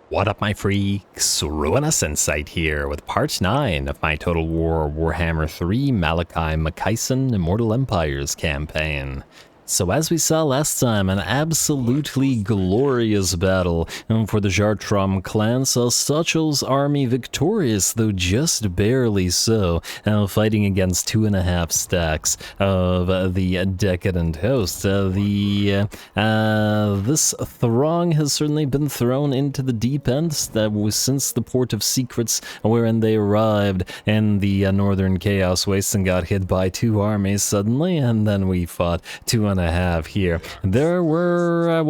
What up, my freaks? RuinusInsight here with part 9 of my Total War Warhammer 3 Malakai Makaisson Immortal Empires campaign. So as we saw last time, an absolutely glorious battle for the Jartrom clan saw Stochel's army victorious, though just barely so, fighting against 2.5 stacks of the decadent host. This throng has certainly been thrown into the deep end since the Port of Secrets, wherein they arrived in the northern Chaos Wastes and got hit by 2 armies suddenly, and then we fought 2.5 here. There were,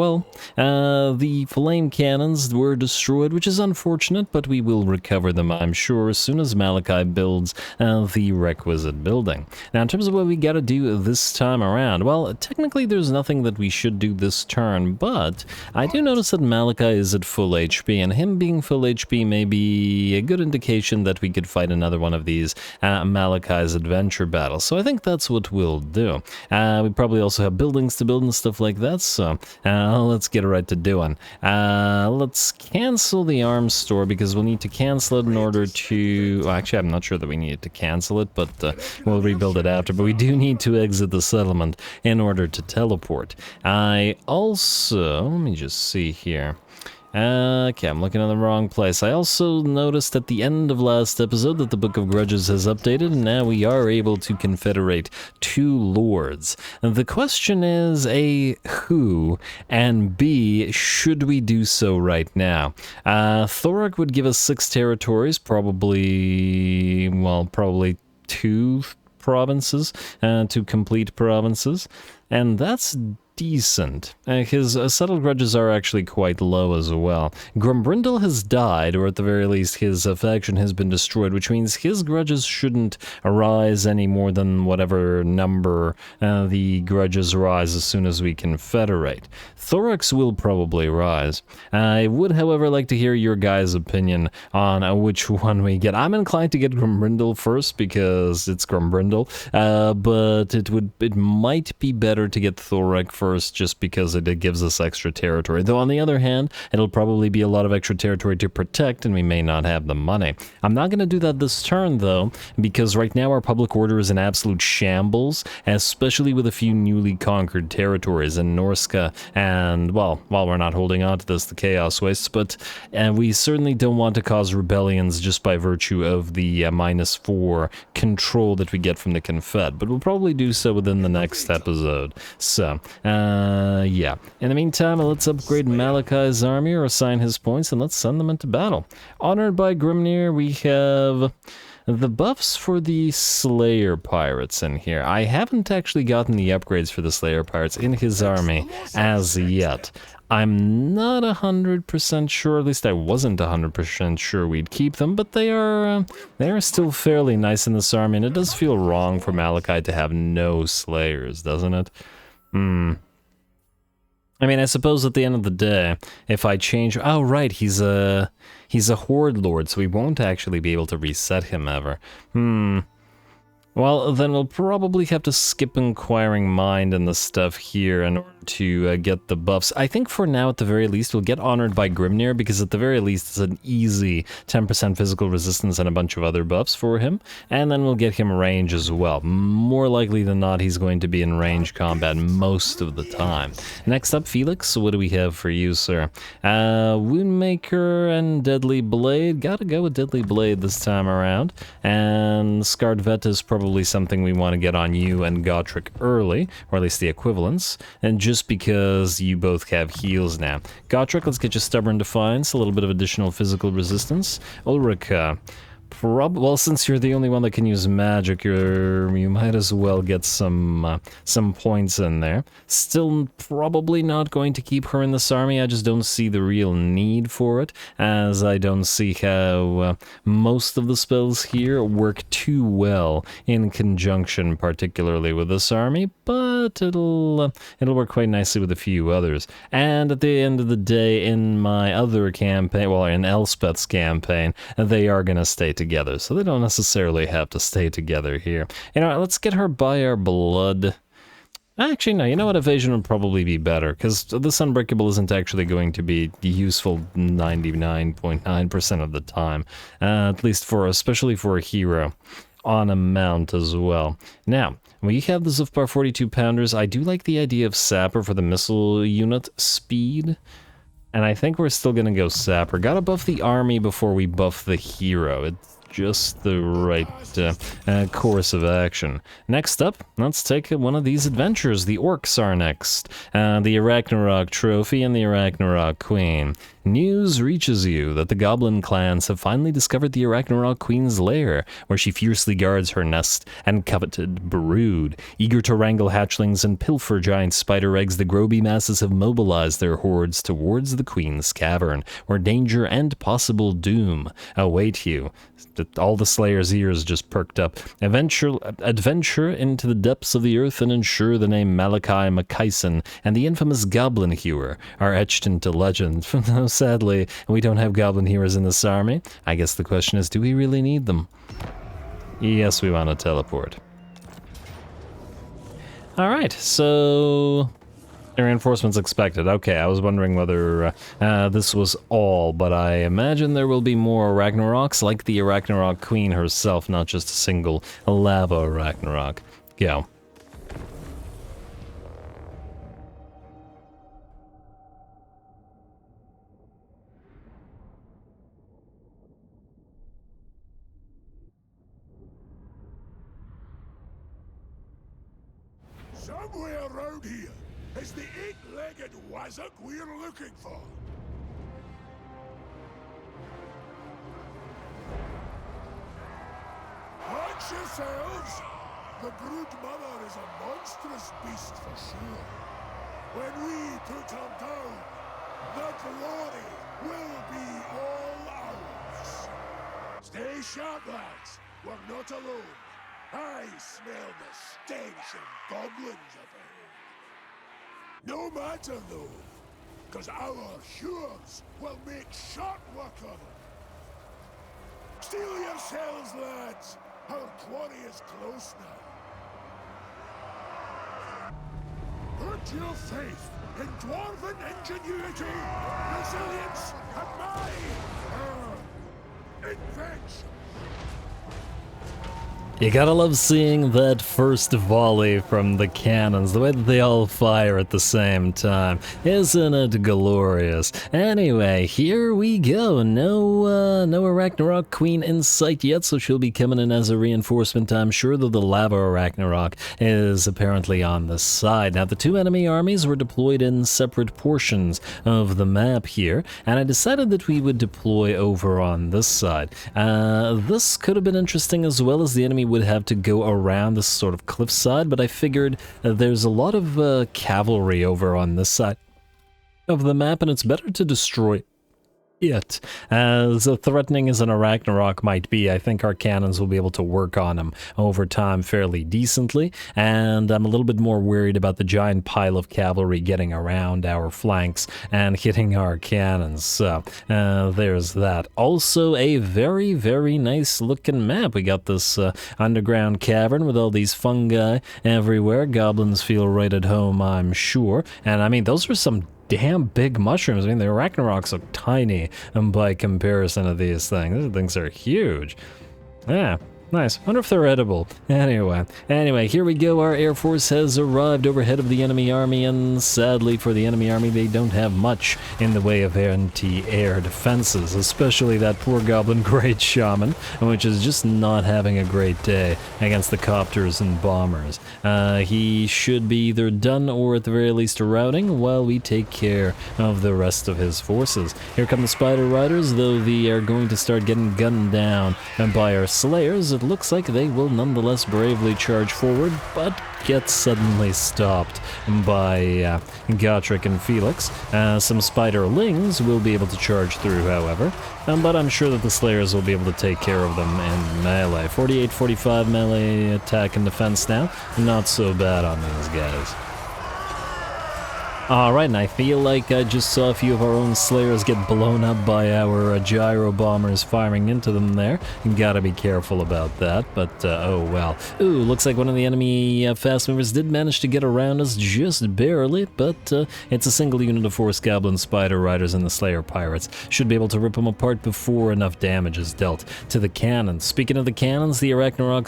the flame cannons were destroyed, which is unfortunate, but we will recover them, I'm sure, as soon as Malakai builds the requisite building. Now, in terms of what we gotta do this time around, well, technically there's nothing that we should do this turn, but I do notice that Malakai is at full HP, and him being full HP may be a good indication that we could fight another one of these Malakai's adventure battles, so I think that's what we'll do. We probably also have buildings to build and stuff like that, so let's get right to doing. Let's cancel the arms store because we'll need to cancel it in order to... Well, actually, I'm not sure that we need to cancel it, but we'll rebuild it after. But we do need to exit the settlement in order to teleport. I also... Let me just see here. Okay, I'm looking in the wrong place. I also noticed at the end of last episode that the Book of Grudges has updated, and now we are able to confederate 2 lords. The question is, A, who, and B, should we do so right now? Thorak would give us 6 territories, probably 2 provinces, 2 complete provinces, and that's decent. His settled grudges are actually quite low as well. Grumbrindle has died, or at the very least his faction has been destroyed, which means his grudges shouldn't arise any more than whatever number the grudges rise as soon as we confederate. Thorax will probably rise. I would, however, like to hear your guys' opinion on which one we get. I'm inclined to get Grumbrindle first because it's Grumbrindle, but it might be better to get Thorak first just because it gives us extra territory. Though on the other hand, it'll probably be a lot of extra territory to protect and we may not have the money. I'm not going to do that this turn though, because right now our public order is in absolute shambles, especially with a few newly conquered territories in Norska and, well, while we're not holding on to this, the Chaos Wastes, but we certainly don't want to cause rebellions just by virtue of the -4 control that we get from the Confed, but we'll probably do so within the next episode. So, yeah. In the meantime, let's upgrade Malakai's army or assign his points, and let's send them into battle. Honored by Grimnir, we have the buffs for the Slayer Pirates in here. I haven't actually gotten the upgrades for the Slayer Pirates in his army as yet. I'm not 100% sure, at least I wasn't 100% sure we'd keep them, but they are still fairly nice in this army, and it does feel wrong for Malakai to have no Slayers, doesn't it? I mean, I suppose at the end of the day, if I change... Oh, right, he's a Horde Lord, so we won't actually be able to reset him ever. Well, then we'll probably have to skip Inquiring Mind and the stuff here in order to get the buffs. I think for now, at the very least, we'll get Honored by Grimnir, because at the very least, it's an easy 10% physical resistance and a bunch of other buffs for him, and then we'll get him range as well. More likely than not, he's going to be in range combat most of the time. Next up, Felix, what do we have for you, sir? Woundmaker and Deadly Blade. Gotta go with Deadly Blade this time around, and Scarred Vet is probably something we want to get on you and Gotrek early, or at least the equivalents, and just because you both have heals now. Gotrek, let's get you Stubborn Defiance, a little bit of additional physical resistance. Ulrika, well, since you're the only one that can use magic, you might as well get some points in there. Still probably not going to keep her in this army. I just don't see the real need for it, as I don't see how most of the spells here work too well in conjunction, particularly with this army, but it'll work quite nicely with a few others. And at the end of the day, in my other campaign, well, in Elspeth's campaign, they are going to stay together, so they don't necessarily have to stay together here. You know, let's get her by our blood. Actually, no, you know what? Evasion would probably be better, because this Unbreakable isn't actually going to be useful 99.9% of the time. At least especially for a hero. On a mount as well. Now, we have the Zufbar 42 pounders. I do like the idea of Sapper for the missile unit speed. And I think we're still gonna go Sapper. Gotta buff the army before we buff the hero. It's just the right course of action. Next up, let's take one of these adventures. The orcs are next. The Arachnarok Trophy and the Arachnarok Queen. News reaches you that the goblin clans have finally discovered the Arachnarok Queen's lair, where she fiercely guards her nest and coveted brood. Eager to wrangle hatchlings and pilfer giant spider eggs, the Groby masses have mobilized their hordes towards the Queen's cavern, where danger and possible doom await you. All the Slayer's ears just perked up. Adventure into the depths of the earth and ensure the name Malakai Makaisson and the infamous Goblin Hewer are etched into legend. Sadly, we don't have Goblin Hewers in this army. I guess the question is, do we really need them? Yes, we want to teleport. Alright, so... reinforcements expected. Okay, I was wondering whether this was all, but I imagine there will be more Arachnaroks, like the Arachnarok Queen herself, not just a single lava Arachnarok. Go. Somewhere around here is the eight-legged wazzock we're looking for. Watch yourselves! The brood mother is a monstrous beast for sure. When we put her down, the glory will be all ours. Stay sharp, lads. We're not alone. I smell the stench of goblins up ahead. No matter though, because our hewers will make short work of it. Steel yourselves, lads. Our quarry is close now. Put your faith in dwarven ingenuity, resilience, and my invention. You gotta love seeing that first volley from the cannons, the way that they all fire at the same time. Isn't it glorious? Anyway, here we go. No Arachnarok Queen in sight yet, so she'll be coming in as a reinforcement, I'm sure, though the Lava Arachnarok is apparently on the side. Now, the two enemy armies were deployed in separate portions of the map here, and I decided that we would deploy over on this side. This could have been interesting as well, as the enemy would have to go around this sort of cliffside, but I figured there's a lot of cavalry over on this side of the map, and it's better to destroy it. As threatening as an Arachnarok might be, I think our cannons will be able to work on him over time fairly decently, and I'm a little bit more worried about the giant pile of cavalry getting around our flanks and hitting our cannons. So there's that. Also, a very, very nice looking map. We got this underground cavern with all these fungi everywhere. Goblins feel right at home, I'm sure. And I mean, those are some damn big mushrooms. I mean, the Arachnaroks are tiny by comparison to these things. These things are huge. Yeah, nice. Wonder if they're edible. Anyway, here we go. Our Air Force has arrived overhead of the enemy army, and sadly for the enemy army, they don't have much in the way of anti-air defenses, especially that poor Goblin Great Shaman, which is just not having a great day against the copters and bombers. He should be either done or at the very least routing while we take care of the rest of his forces. Here come the Spider Riders, though they are going to start getting gunned down by our Slayers. It looks like they will nonetheless bravely charge forward, but get suddenly stopped by Gotrek and Felix. Some Spiderlings will be able to charge through, however, but I'm sure that the Slayers will be able to take care of them in melee. 48-45 melee attack and defense now. Not so bad on these guys. Alright, and I feel like I just saw a few of our own Slayers get blown up by our gyro bombers firing into them there. Gotta be careful about that, but oh well. Ooh, looks like one of the enemy fast movers did manage to get around us just barely, but it's a single unit of Force Goblin Spider Riders and the Slayer Pirates. Should be able to rip them apart before enough damage is dealt to the cannons. Speaking of the cannons, the Arachnarok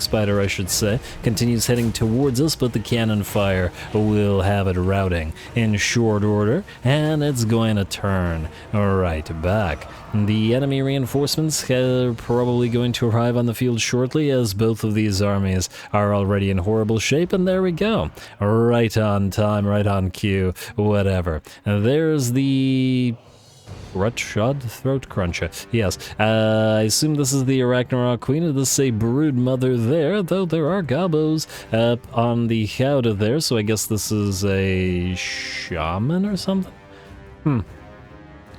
Spider I should say, continues heading towards us, but the cannon fire will have it routing in short order, and it's going to turn right back. The enemy reinforcements are probably going to arrive on the field shortly, as both of these armies are already in horrible shape, and there we go. Right on time, right on cue, whatever. There's the Rutshod Throat Cruncher. Yes, I assume this is the Arachnarok Queen. It does say Brood Mother there, though there are gobos up on the Howdah there, so I guess this is a shaman or something?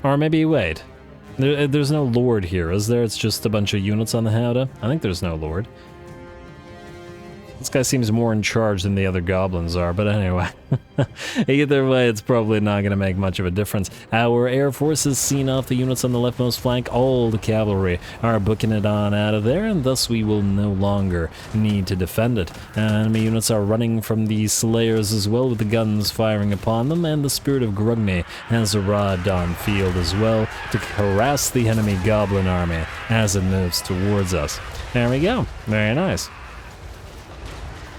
Or maybe, wait. There's no lord here, is there? It's just a bunch of units on the Howdah? I think there's no lord. This guy seems more in charge than the other goblins are, but anyway. Either way, it's probably not going to make much of a difference. Our air force has seen off the units on the leftmost flank. All the cavalry are booking it on out of there, and thus we will no longer need to defend it. Enemy units are running from the Slayers as well, with the guns firing upon them, and the Spirit of Grungni has arrived on field as well to harass the enemy goblin army as it moves towards us. There we go. Very nice.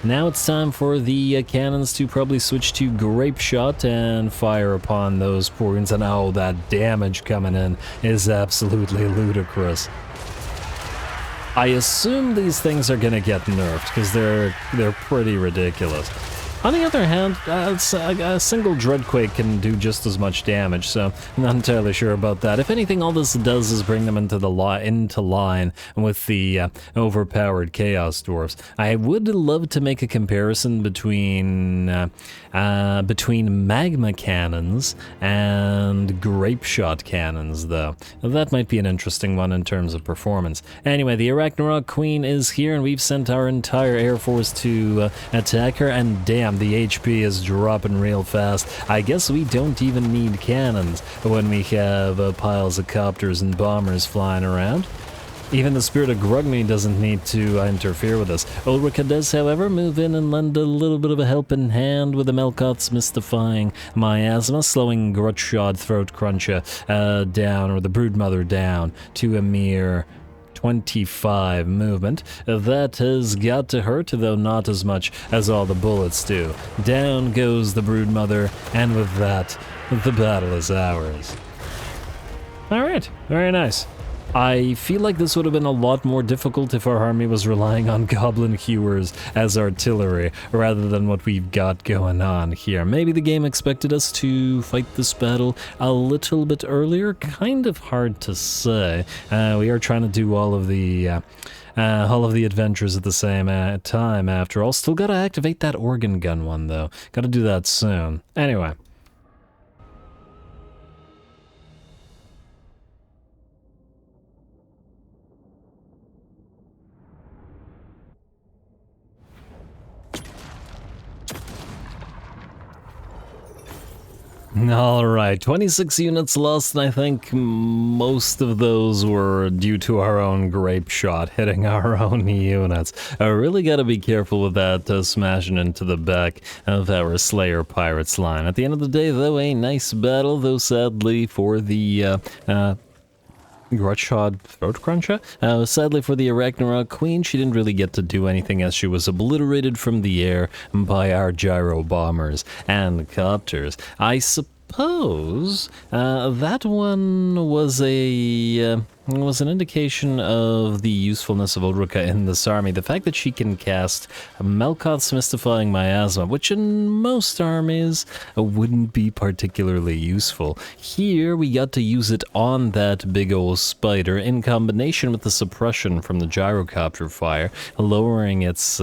Now it's time for the cannons to probably switch to grape shot and fire upon those poor units. And oh, that damage coming in is absolutely ludicrous. I assume these things are gonna get nerfed because they're pretty ridiculous. On the other hand, a single Dreadquake can do just as much damage, so I'm not entirely sure about that. If anything, all this does is bring them into line with the overpowered Chaos Dwarfs. I would love to make a comparison between magma cannons and grape shot cannons, though. That might be an interesting one in terms of performance. Anyway, the Arachnarok Queen is here, and we've sent our entire air force to attack her, and damn, the HP is dropping real fast. I guess we don't even need cannons when we have piles of copters and bombers flying around. Even the Spirit of Grungni doesn't need to interfere with us. Ulrika does, however, move in and lend a little bit of a helping hand with the Melkoth's mystifying miasma, slowing Grutshod Throat Cruncher down, or the Broodmother down, to a mere 25 movement. That has got to hurt, though not as much as all the bullets do. Down goes the Broodmother, and with that, the battle is ours. Alright, very nice. I feel like this would have been a lot more difficult if our army was relying on goblin hewers as artillery, rather than what we've got going on here. Maybe the game expected us to fight this battle a little bit earlier. Kind of hard to say. We are trying to do all of the adventures at the same time, after all. Still gotta activate that organ gun one, though. Gotta do that soon. Anyway. Alright, 26 units lost, and I think most of those were due to our own grape shot hitting our own units. I really gotta be careful with that smashing into the back of our Slayer Pirates line. At the end of the day, though, a nice battle, though sadly for the Grutshod Throat Cruncher. Sadly for the Arachnarok Queen, she didn't really get to do anything as she was obliterated from the air by our gyro bombers and copters. I suppose that one was an indication of the usefulness of Ulrika in this army. The fact that she can cast Melkoth's Mystifying Miasma, which in most armies wouldn't be particularly useful. Here we got to use it on that big old spider in combination with the suppression from the gyrocopter fire, lowering its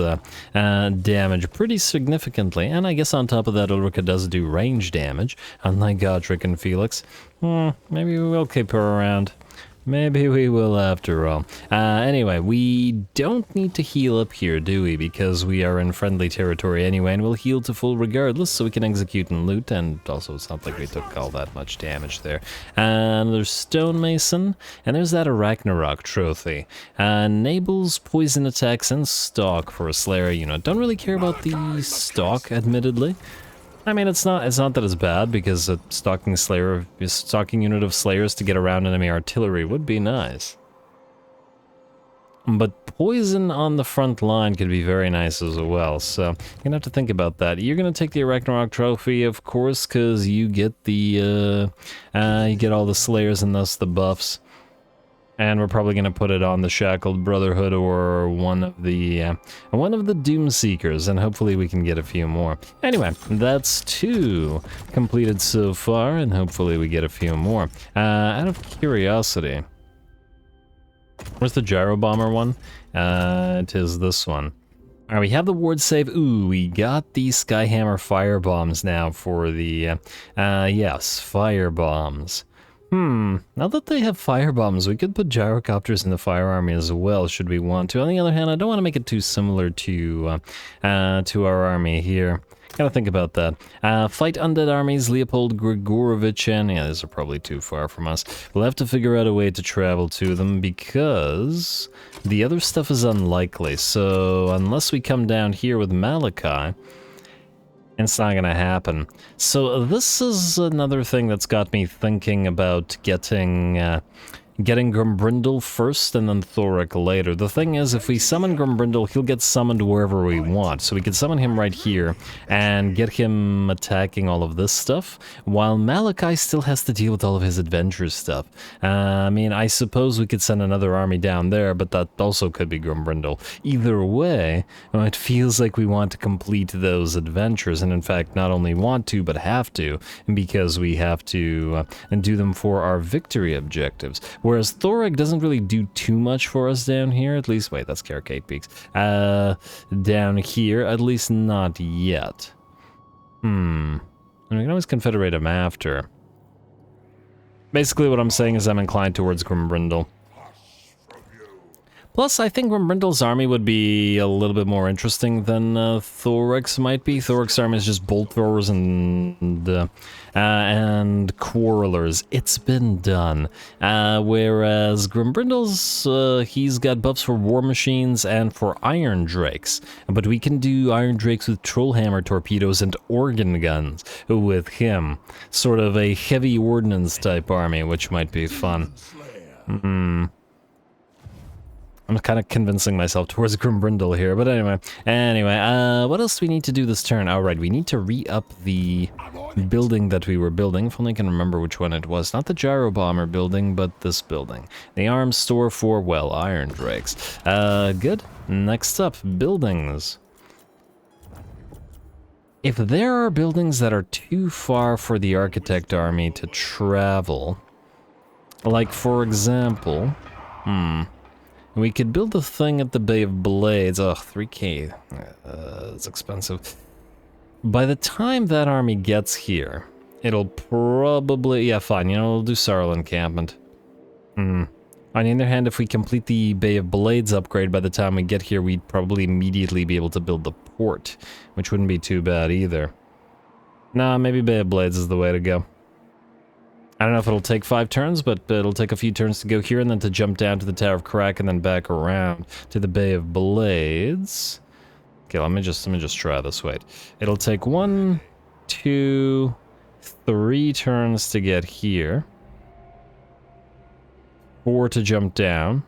damage pretty significantly. And I guess on top of that, Ulrika does do range damage, unlike Godric and Felix. Maybe we'll keep her around. Maybe we will after all. Anyway, we don't need to heal up here, do we? Because we are in friendly territory anyway, and we'll heal to full regardless, so we can execute and loot, and also it's not like we took all that much damage there. And there's Stonemason, and there's that Arachnarok trophy. Enables poison attacks and stock for a Slayer unit. Don't really care about the stock, admittedly. I mean, it's not that it's bad, because a stalking unit of Slayers to get around enemy artillery would be nice. But poison on the front line could be very nice as well, so you're gonna have to think about that. You're gonna take the Arachnarok trophy, of course, because you get the you get all the Slayers and thus the buffs. And we're probably gonna put it on the Shackled Brotherhood or one of the Doom Seekers, and hopefully we can get a few more. Anyway, that's 2 completed so far, and hopefully we get a few more. Out of curiosity, where's the Gyro Bomber one? It is this one. Alright, we have the ward save. Ooh, we got the Skyhammer firebombs now for the, yes, firebombs. Now that they have firebombs, we could put gyrocopters in the fire army as well, should we want to. On the other hand, I don't want to make it too similar to our army here. Gotta think about that. Fight undead armies, Leopold Grigorovich, and yeah, these are probably too far from us. We'll have to figure out a way to travel to them because the other stuff is unlikely. So unless we come down here with Malakai, it's not gonna happen. So this is another thing that's got me thinking about getting Grumbrindle first and then Thoric later. The thing is, if we summon Grumbrindle, he'll get summoned wherever we want. So we could summon him right here and get him attacking all of this stuff, while Malakai still has to deal with all of his adventure stuff. I mean, I suppose we could send another army down there, but that also could be Grumbrindle. Either way, it feels like we want to complete those adventures, and in fact, not only want to, but have to, because we have to do them for our victory objectives. Whereas Thoric doesn't really do too much for us down here, at least, wait, that's Caracate Peaks. Down here, at least not yet. And we can always confederate him after. Basically what I'm saying is I'm inclined towards Grumbrindle. Plus, I think Grumbrindle's army would be a little bit more interesting than Thoric's might be. Thoric's army is just bolt throwers and quarrelers. It's been done. Whereas Grumbrindle's, he's got buffs for war machines and for iron drakes. But we can do iron drakes with trollhammer torpedoes and organ guns with him. Sort of a heavy ordnance type army, which might be fun. I'm kind of convincing myself towards Grumbrindle here, but anyway, what else do we need to do this turn? Oh, right, we need to re-up the building that we were building, if only I can remember which one it was. Not the Gyro Bomber building, but this building. The arms store for, well, iron drakes. Good. Next up, buildings. If there are buildings that are too far for the Architect army to travel, like, for example, we could build a thing at the Bay of Blades. Ugh, 3k. It's expensive. By the time that army gets here, it'll probably... Yeah, fine, you know, we'll do Sarl encampment. On the other hand, if we complete the Bay of Blades upgrade by the time we get here, we'd probably immediately be able to build the port, which wouldn't be too bad either. Nah, maybe Bay of Blades is the way to go. I don't know if it'll take 5 turns, but it'll take a few turns to go here and then to jump down to the Tower of Crack and then back around to the Bay of Blades. Okay, let me just try this. Wait. It'll take 1, 2, 3 turns to get here. 4 to jump down.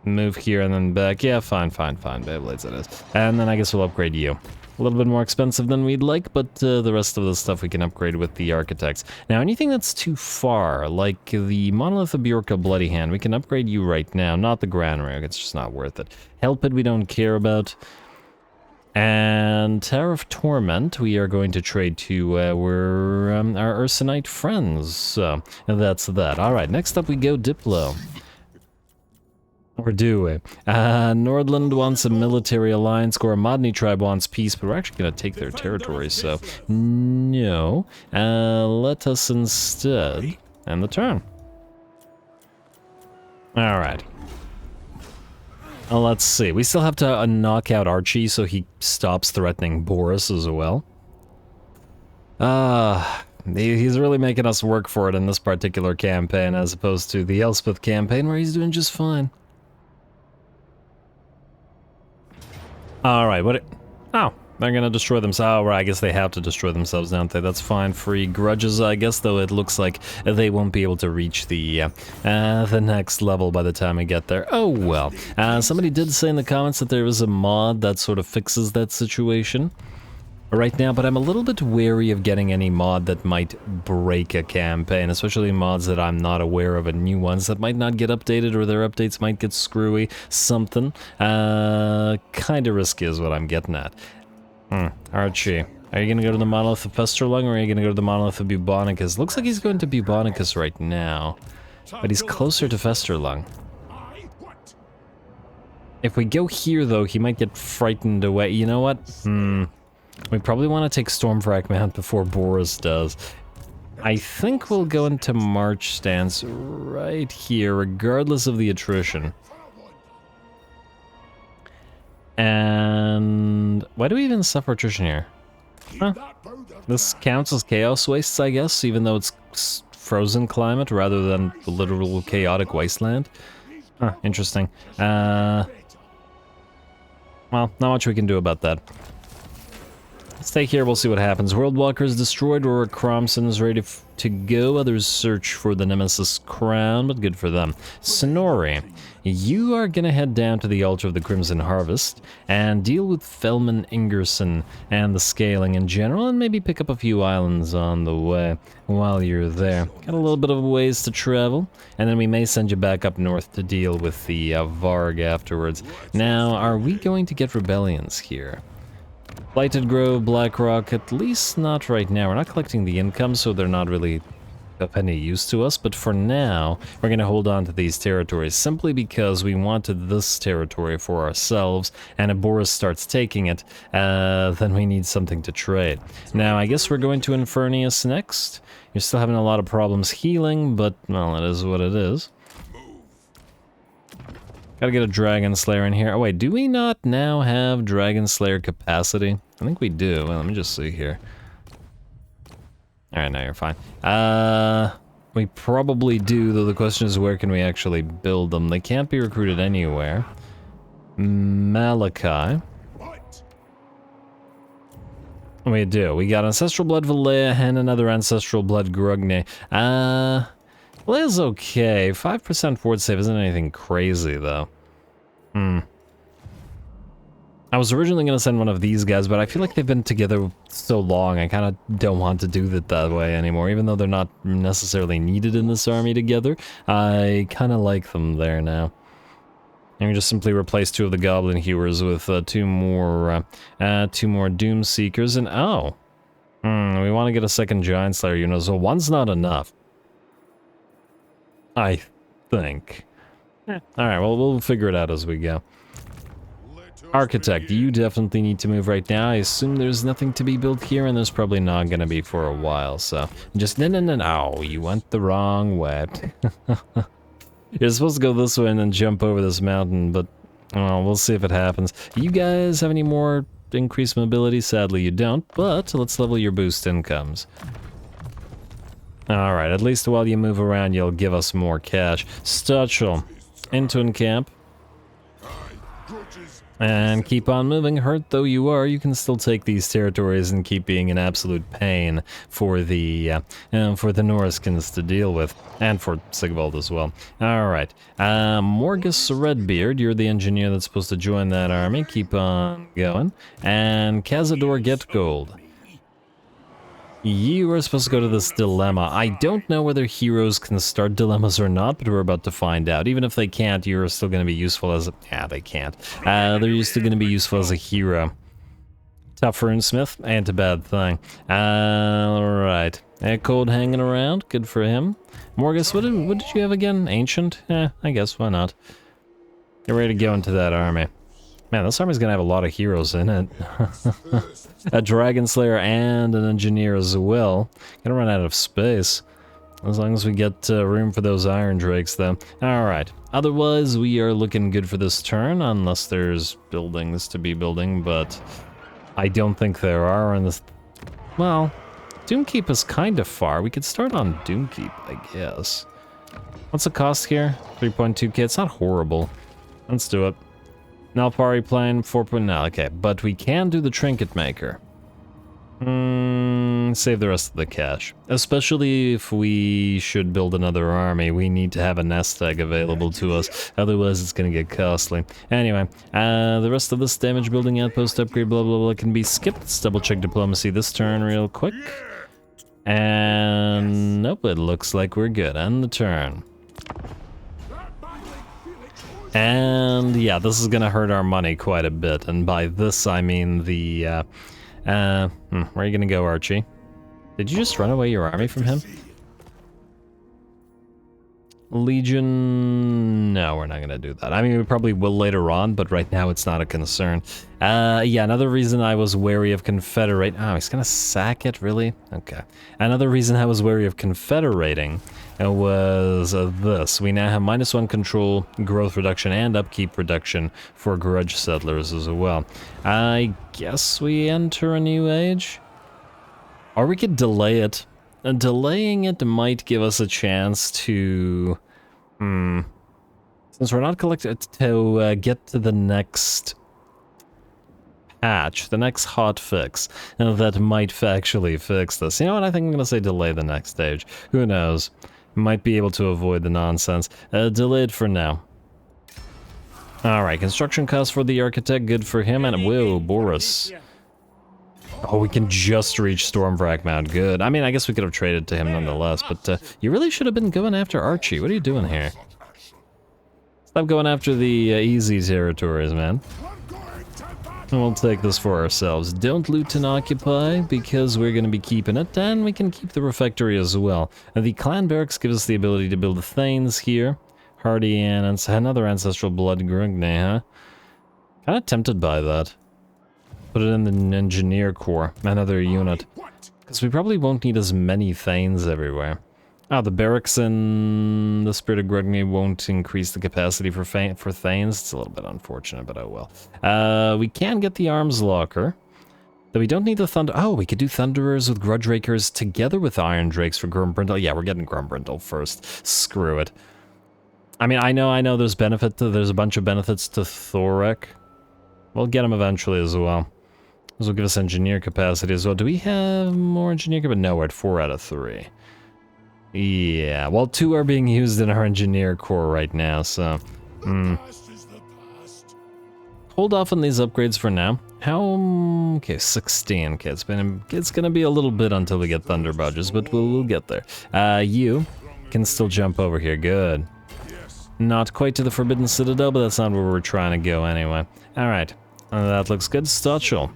Move here and then back. Yeah, fine. Bay of Blades it is. And then I guess we'll upgrade you. A little bit more expensive than we'd like, but the rest of the stuff we can upgrade with the Architects. Now, anything that's too far, like the Monolith of Bjorka Bloody Hand, we can upgrade you right now, not the Grand Rogue, it's just not worth it. Help It we don't care about. And Tower of Torment, we are going to trade to our Ursonite friends, so that's that. Alright, next up we go Diplo. Or do we? Nordland wants a military alliance, Goramadni tribe wants peace, but we're actually going to take their territory, so no. Let us instead end the turn. Alright. Well, let's see. We still have to knock out Archie so he stops threatening Boris as well. He's really making us work for it in this particular campaign as opposed to the Elspeth campaign where he's doing just fine. Alright, oh, they're gonna destroy themselves. Oh, I guess they have to destroy themselves, don't they? That's fine. Free grudges, I guess, though it looks like they won't be able to reach the next level by the time we get there. Oh, well. Somebody did say in the comments that there was a mod that sort of fixes that situation right now, but I'm a little bit wary of getting any mod that might break a campaign, especially mods that I'm not aware of and new ones that might not get updated or their updates might get screwy. Something. Kinda risky is what I'm getting at. Archie. Are you gonna go to the Monolith of Festerlung or are you gonna go to the Monolith of Bubonicus? Looks like he's going to Bubonicus right now, but he's closer to Festerlung. If we go here though, he might get frightened away. You know what? We probably want to take Stormfrag Mount before Boris does. I think we'll go into March stance right here, regardless of the attrition. And why do we even suffer attrition here? Huh. This counts as Chaos Wastes, I guess, even though it's frozen climate rather than the literal chaotic wasteland. Huh, interesting. Well, not much we can do about that. Stay here, we'll see what happens. Worldwalker is destroyed, Aurora Cromson is ready to go. Others search for the Nemesis Crown, but good for them. Sonori, you are gonna head down to the Altar of the Crimson Harvest and deal with Felman Ingerson and the scaling in general, and maybe pick up a few islands on the way while you're there. Got a little bit of a ways to travel, and then we may send you back up north to deal with the Varg afterwards. Now, are we going to get rebellions here? Blighted Grove, Blackrock, at least not right now. We're not collecting the income, so they're not really of any use to us, but for now, we're going to hold on to these territories simply because we wanted this territory for ourselves, and if Boris starts taking it, then we need something to trade. Now, I guess we're going to Infernius next. You're still having a lot of problems healing, but, well, it is what it is. Gotta get a Dragon Slayer in here. Oh wait, do we not now have Dragon Slayer capacity? I think we do. Well, let me just see here. Alright, now you're fine. We probably do, though the question is where can we actually build them? They can't be recruited anywhere. Malakai. We do. We got Ancestral Blood Valea and another Ancestral Blood Grungni. Valea's okay. 5% forward save isn't anything crazy, though. I was originally going to send one of these guys, but I feel like they've been together so long, I kind of don't want to do it that way anymore. Even though they're not necessarily needed in this army together, I kind of like them there now. And we just simply replace 2 of the Goblin Hewers with 2 more Doom Seekers, and we want to get a second Giant Slayer unit, so 1's not enough. I think. Alright, well, we'll figure it out as we go. Architect, you definitely need to move right now. I assume there's nothing to be built here, and there's probably not going to be for a while, so... Just, no, you went the wrong way. You're supposed to go this way and then jump over this mountain, but... well, we'll see if it happens. You guys have any more increased mobility? Sadly, you don't, but let's level your boost incomes. Alright, at least while you move around, you'll give us more cash. Stutchel, into encamp. And keep on moving. Hurt though you are, you can still take these territories and keep being an absolute pain for the Norriskins to deal with. And for Sigvald as well. Alright. Morgus Redbeard, you're the engineer that's supposed to join that army. Keep on going. And Cazador Getgold. You are supposed to go to this dilemma. I don't know whether heroes can start dilemmas or not, but we're about to find out. Even if they can't, you're still going to be useful as a... yeah, they can't. They're still going to be useful as a hero. Tough Runesmith, ain't a bad thing. Alright. Code hanging around, good for him. Morgus, what did you have again? Ancient? I guess, why not? Get ready to go into that army. Man, this army's gonna have a lot of heroes in it. A Dragon Slayer and an Engineer as well. Gonna run out of space. As long as we get room for those iron drakes, though. Alright. Otherwise, we are looking good for this turn, unless there's buildings to be building, but I don't think there are in this... Well, Doomkeep is kind of far. We could start on Doomkeep, I guess. What's the cost here? 3.2k. It's not horrible. Let's do it. Nalpari plane, 4. No, okay. But we can do the Trinket Maker. Save the rest of the cash. Especially if we should build another army, we need to have a nest egg available to us. Otherwise, it's gonna get costly. Anyway, the rest of this damage building outpost upgrade, blah blah blah, can be skipped. Let's double check diplomacy this turn real quick. And nope, it looks like we're good. End the turn. And yeah, this is gonna hurt our money quite a bit. And by this, I mean the where are you gonna go, Archie? Did you just run away your army from him? Legion... No, we're not gonna do that. I mean, we probably will later on, but right now it's not a concern. Yeah, another reason I was wary of Confederate... Oh, he's gonna sack it, really? Okay. Another reason I was wary of Confederating was this. We now have -1 control, growth reduction, and upkeep reduction for grudge settlers as well. I guess we enter a new age? Or we could delay it. And delaying it might give us a chance to... Since we're not collected to get to the next patch, the next hot fix, that might actually fix this. You know what, I think I'm going to say delay the next stage. Who knows? Might be able to avoid the nonsense. Delayed for now. Alright, construction costs for the architect, good for him, and whoa, Boris. Oh, we can just reach Stormwrack Mount, good. I mean, I guess we could have traded to him nonetheless, but you really should have been going after Archie. What are you doing here? Stop going after the easy territories, man. We'll take this for ourselves. Don't loot and occupy, because we're going to be keeping it, and we can keep the refectory as well. And the clan barracks give us the ability to build the Thanes here. Hardy and another ancestral blood Grungni, huh? Kind of tempted by that. Put it in the engineer corps, another unit. Because we probably won't need as many Thanes everywhere. Oh, the barracks in the Spirit of Grungni won't increase the capacity for Thanes. It's a little bit unfortunate, but oh well. We can get the arms locker. Though we don't need the thunder... Oh, we could do Thunderers with Grudge Rakers together with Iron Drakes for Grumbrindle. Yeah, we're getting Grumbrindle first. Screw it. I mean, I know there's a bunch of benefits to Thorek. We'll get them eventually as well. This will give us engineer capacity as well. Do we have more engineer capacity? No, we're at 4 out of 3. Yeah, well, 2 are being used in our engineer corps right now, so... Hold off on these upgrades for now. How... Okay, 16. Okay, it's gonna be a little bit until we get Thunder Budges, but we'll get there. You can still jump over here. Good. Not quite to the Forbidden Citadel, but that's not where we're trying to go anyway. Alright, that looks good. Stochel.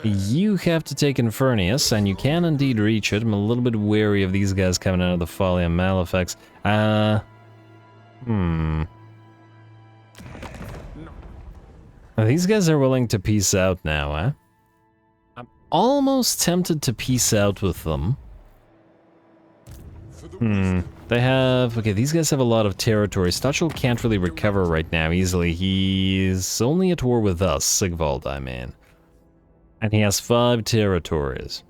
You have to take Infernius, and you can indeed reach it. I'm a little bit wary of these guys coming out of the Folly and Malefics. These guys are willing to peace out now, eh? I'm almost tempted to peace out with them. They have... Okay, these guys have a lot of territory. Stochel can't really recover right now easily. He's only at war with us, Sigvald, I mean. And he has 5 territories.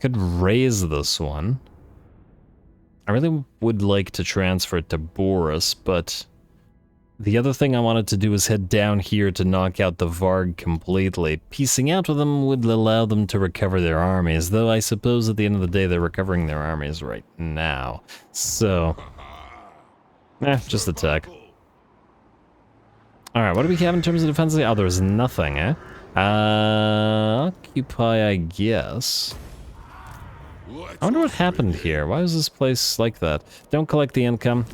Could raise this one. I really would like to transfer it to Boris, but... The other thing I wanted to do is head down here to knock out the Varg completely. Piecing out with them would allow them to recover their armies, though I suppose at the end of the day they're recovering their armies right now. So... just attack. Alright, what do we have in terms of defense? Oh, there's nothing, eh? Occupy, I guess. I wonder what happened here. Why was this place like that? Don't collect the income.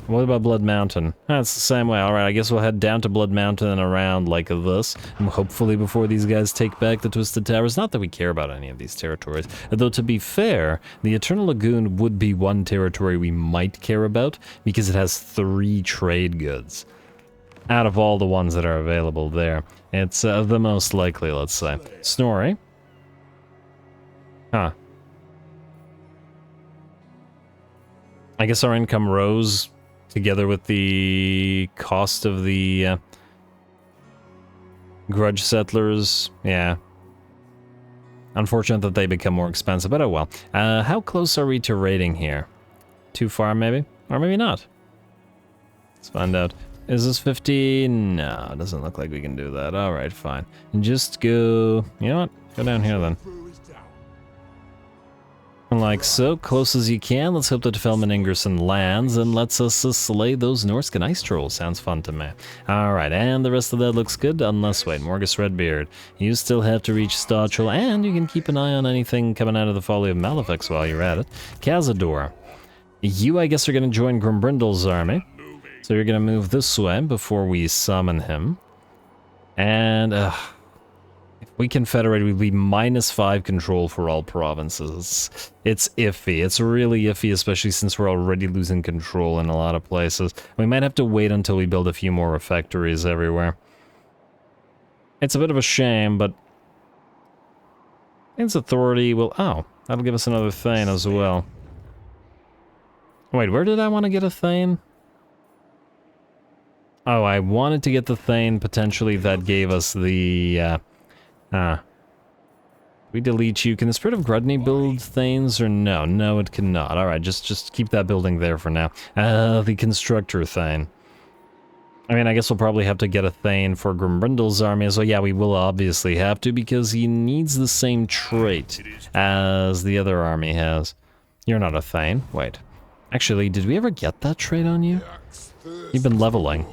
What about Blood Mountain? It's the same way. Alright, I guess we'll head down to Blood Mountain and around like this. And hopefully before these guys take back the Twisted Towers. Not that we care about any of these territories. Though to be fair, the Eternal Lagoon would be one territory we might care about, because it has 3 trade goods. Out of all the ones that are available there. It's the most likely, let's say. Snorri. Huh. I guess our income rose together with the cost of the grudge settlers. Yeah. Unfortunate that they become more expensive, but oh well. How close are we to raiding here? Too far, maybe? Or maybe not. Let's find out. Is this 50? No, it doesn't look like we can do that. Alright, fine. And just go... You know what? Go down here then. Like so, close as you can. Let's hope that Felman Ingerson lands and lets us slay those Norscan ice trolls. Sounds fun to me. Alright, and the rest of that looks good, unless, wait, Morgus Redbeard. You still have to reach Stachel, and you can keep an eye on anything coming out of the Folly of Malefics while you're at it. Cazador. You, I guess, are going to join Grimbrindle's army. So you're going to move this way before we summon him. And, if we confederate, we'd be -5 control for all provinces. It's iffy. It's really iffy, especially since we're already losing control in a lot of places. We might have to wait until we build a few more refectories everywhere. It's a bit of a shame, but... its authority will... Oh, that'll give us another Thane as well. Wait, where did I want to get a Thane? Oh, I wanted to get the Thane, potentially that gave us the... we delete you. Can the Spirit of Grungni build Thanes or no? No, it cannot. Alright, just keep that building there for now. The Constructor Thane. I mean, I guess we'll probably have to get a Thane for Grimbrindle's army, so yeah, we will obviously have to, because he needs the same trait as the other army has. You're not a Thane. Wait. Actually, did we ever get that trait on you? You've been leveling.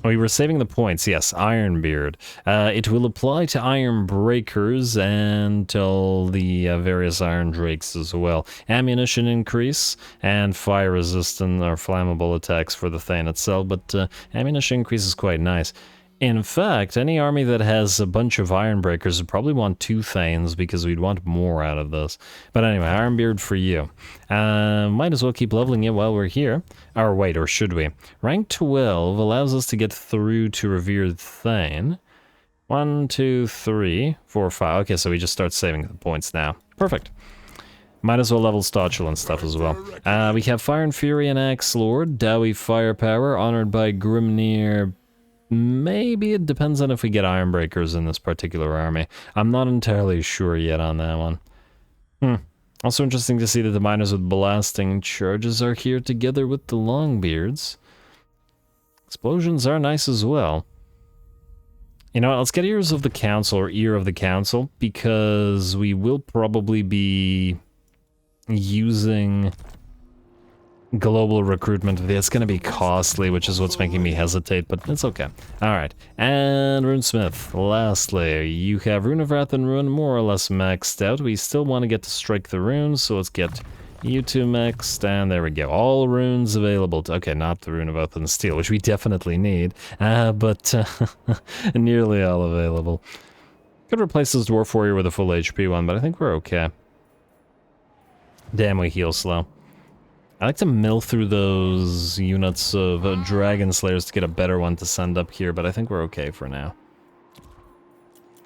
Oh, we were saving the points, yes, Ironbeard. It will apply to Iron Breakers and till the various Iron Drakes as well. Ammunition increase and fire resistant or flammable attacks for the Thane itself, but ammunition increase is quite nice. In fact, any army that has a bunch of Iron Breakers would probably want 2 Thanes because we'd want more out of this. But anyway, Ironbeard for you. Might as well keep leveling it while we're here. Or wait, or should we? Rank 12 allows us to get through to Revered Thane. 1, 2, 3, 4, 5. Okay, so we just start saving the points now. Perfect. Might as well level Stachel and stuff as well. We have Fire and Fury and Axe Lord, Dowie Firepower, honored by Grimnir. Maybe it depends on if we get Iron Breakers in this particular army. I'm not entirely sure yet on that one. Also interesting to see that the miners with blasting charges are here together with the Longbeards. Explosions are nice as well. You know what, let's get Ears of the Council, or Ear of the Council, because we will probably be using... global recruitment. It's going to be costly, which is what's making me hesitate, but it's okay. Alright, and Runesmith. Lastly, you have Rune of Wrath and Ruin more or less maxed out. We still want to get to Strike the Runes, so let's get you two maxed, and there we go. All runes available. Okay, not the Rune of Oath and Steel, which we definitely need, but nearly all available. Could replace this Dwarf Warrior with a full HP one, but I think we're okay. Damn, we heal slow. I like to mill through those units of Dragon Slayers to get a better one to send up here, but I think we're okay for now.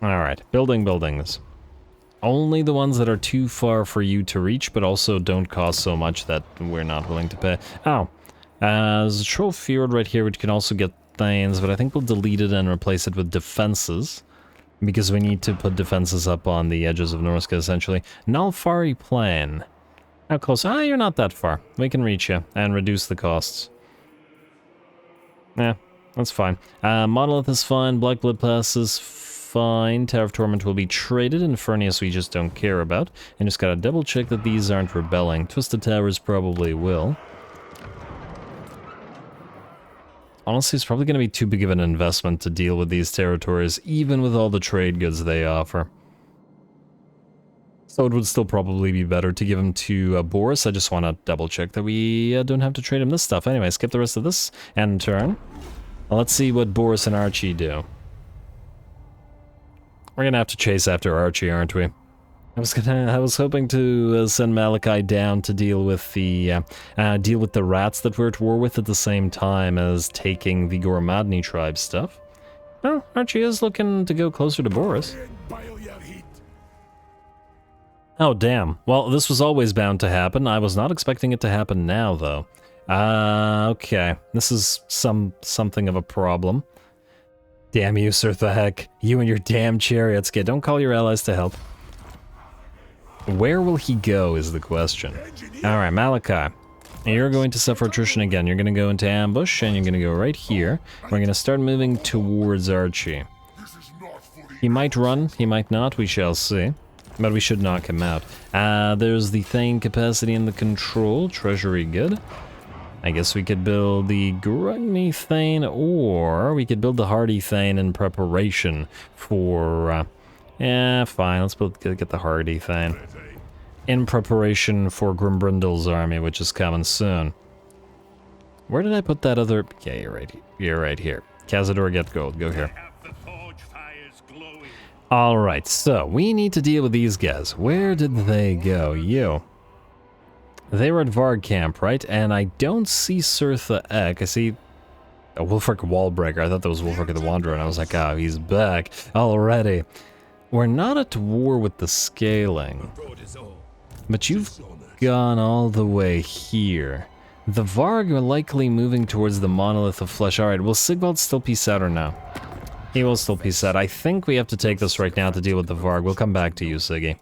Alright, building buildings. Only the ones that are too far for you to reach, but also don't cost so much that we're not willing to pay. Oh, there's a Troll Fjord right here, which can also get Thanes, but I think we'll delete it and replace it with defenses. Because we need to put defenses up on the edges of Norska, essentially. Nalfari Plain. How close? Ah, you're not that far. We can reach you and reduce the costs. Yeah, that's fine. Monolith is fine. Black Blood Pass is fine. Tower of Torment will be traded. Infernius we just don't care about. And just gotta double check that these aren't rebelling. Twisted Towers probably will. Honestly, it's probably gonna be too big of an investment to deal with these territories, even with all the trade goods they offer. So it would still probably be better to give him to Boris. I just want to double check that we don't have to trade him this stuff. Anyway, skip the rest of this and turn. Well, let's see what Boris and Archie do. We're gonna have to chase after Archie, aren't we? I was hoping to send Malakai down to deal with the rats that we're at war with at the same time as taking the Gormadni tribe stuff. Well, Archie is looking to go closer to Boris. Oh, damn. Well, this was always bound to happen. I was not expecting it to happen now, though. Okay. This is something of a problem. Damn you, Sir the Heck. You and your damn chariots. Okay, don't call your allies to help. Where will he go is the question. Alright, Malakai. You're going to suffer attrition again. You're going to go into ambush, and you're going to go right here. We're going to start moving towards Archie. He might run, he might not, we shall see. But we should knock him out. There's the Thane capacity and the control. Treasury, good. I guess we could build the Grungni Thane, or we could build the Hardy Thane in preparation for... yeah, fine, let's get the Hardy Thane. In preparation for Grimbrindle's army, which is coming soon. Where did I put that other... yeah, you're right here. Cazador, get gold, go here. Alright, so we need to deal with these guys. Where did they go? You. They were at Varg camp, right? And I don't see Surtha Ek. I see a Wulfric Wallbreaker. I thought that was Wulfric the Wanderer, and I was like, oh, he's back already. We're not at war with the scaling. But you've gone all the way here. The Varg are likely moving towards the Monolith of Flesh. Alright, will Sigvald still peace out or no? He will still peace out. I think we have to take this right now to deal with the Varg. We'll come back to you, Siggy.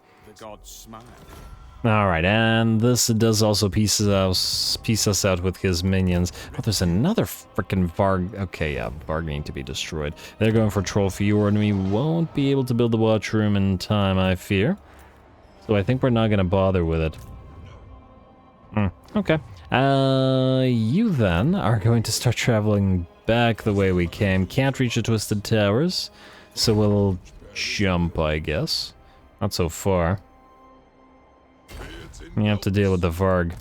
Alright, and this does also piece us out with his minions. Oh, there's another frickin' Varg. Okay, yeah, Varg need to be destroyed. They're going for Troll Fjord, and we won't be able to build the watch room in time, I fear. So I think we're not gonna bother with it. Okay. You then are going to start traveling back the way we came. Can't reach the Twisted Towers, so we'll jump, I guess. Not so far. We have to deal with the Varg.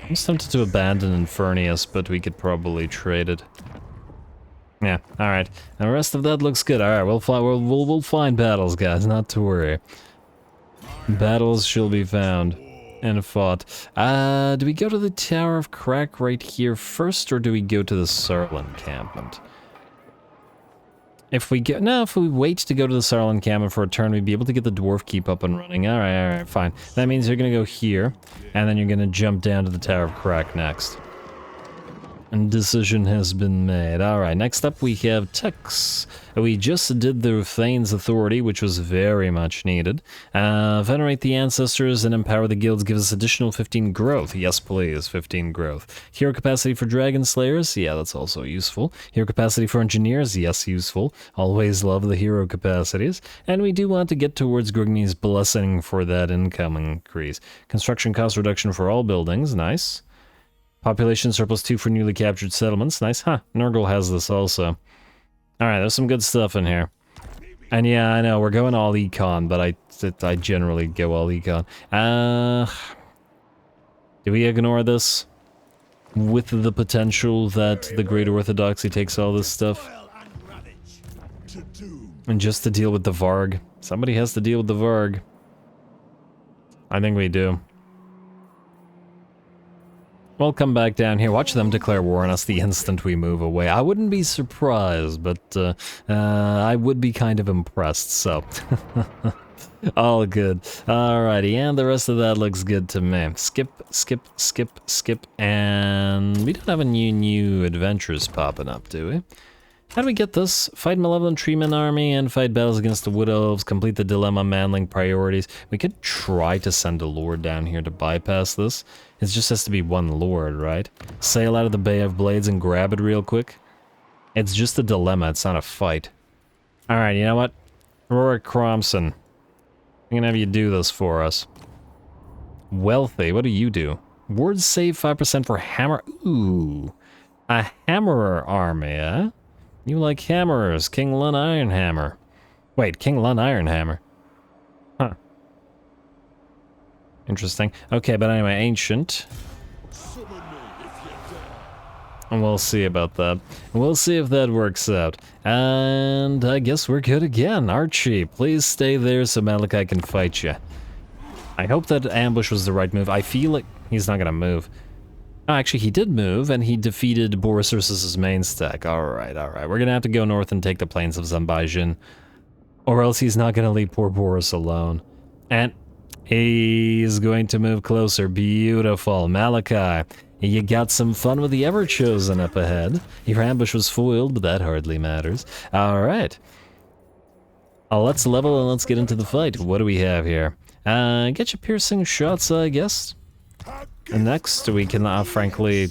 I'm tempted to abandon Infernius, but we could probably trade it. Yeah, alright. And the rest of that looks good. Alright, we'll find battles, guys, not to worry. Battles shall be found and fought. Do we go to the Tower of Crack right here first, or do we go to the Sarl encampment? If we wait to go to the Sarl encampment for a turn, we'd be able to get the Dwarf Keep up and running. Alright, fine. That means you're gonna go here, and then you're gonna jump down to the Tower of Crack next. And decision has been made. Alright, next up we have Tex. We just did the Thane's Authority, which was very much needed. Venerate the Ancestors and Empower the Guilds gives us additional 15 growth. Yes, please, 15 growth. Hero capacity for Dragon Slayers? Yeah, that's also useful. Hero capacity for Engineers? Yes, useful. Always love the hero capacities. And we do want to get towards Grungni's blessing for that income increase. Construction cost reduction for all buildings, nice. Population surplus 2 for newly captured settlements. Nice. Huh. Nurgle has this also. Alright, there's some good stuff in here. And yeah, I know, we're going all econ, but I generally go all econ. Do we ignore this? With the potential that the Great Orthodoxy takes all this stuff? And just to deal with the Varg? Somebody has to deal with the Varg. I think we do. We'll come back down here. Watch them declare war on us the instant we move away. I wouldn't be surprised, but I would be kind of impressed, so. All good. Alrighty, and the rest of that looks good to me. Skip, and we don't have any new adventures popping up, do we? How do we get this? Fight Malevolent Treeman Army and fight battles against the Wood Elves, complete the Dilemma Manling priorities. We could try to send a Lord down here to bypass this. It just has to be one Lord, right? Sail out of the Bay of Blades and grab it real quick. It's just a dilemma, it's not a fight. Alright, you know what? Rorik Cromson. I'm gonna have you do this for us. Wealthy, what do you do? Words save 5% for hammer. Ooh. A hammerer army, eh? You like hammerers, King Lun Ironhammer. Wait, King Lun Ironhammer. Huh. Interesting. Okay, but anyway, Ancient. And we'll see about that. We'll see if that works out. And I guess we're good again. Archie, please stay there so Malakai can fight you. I hope that ambush was the right move. I feel like he's not gonna move. Oh, actually, he did move, and he defeated Boris Ursus's main stack. Alright. We're gonna have to go north and take the plains of Zambajin. Or else he's not gonna leave poor Boris alone. And He's going to move closer. Beautiful. Malakai, you got some fun with the Ever-Chosen up ahead. Your ambush was foiled, but that hardly matters. Alright. Let's level and let's get into the fight. What do we have here? Get your piercing shots, I guess. And next, we can, frankly...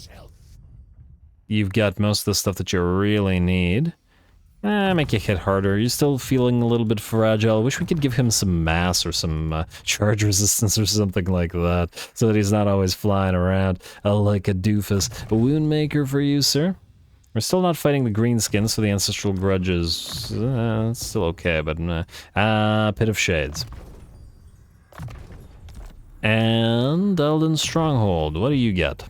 You've got most of the stuff that you really need. Make you hit harder. You're still feeling a little bit fragile. I wish we could give him some mass or some charge resistance or something like that, so that he's not always flying around like a doofus. A wound maker for you, sir. We're still not fighting the greenskins, so the ancestral grudge is it's still okay, but Pit of Shades. And Elden Stronghold. What do you get?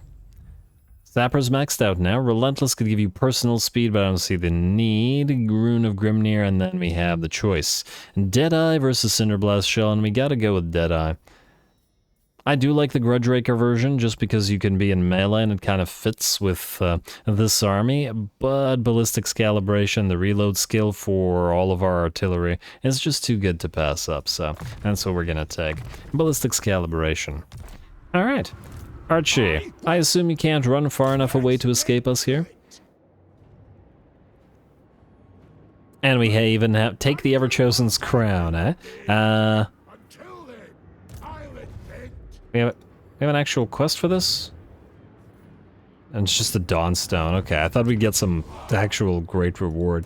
Sapper's maxed out now. Relentless could give you personal speed, but I don't see the need. Rune of Grimnir, and then we have the choice. Deadeye versus Cinderblast Shell, and we gotta go with Deadeye. I do like the Grudge Raker version, just because you can be in melee and it kind of fits with this army, but Ballistics Calibration, the reload skill for all of our artillery, is just too good to pass up, so that's what we're gonna take. Ballistics Calibration. Alright. Archie, I assume you can't run far enough away to escape us here? And we even have take the Ever-Chosen's crown, eh? We have an actual quest for this? And it's just a Dawnstone. Okay, I thought we'd get some actual great reward.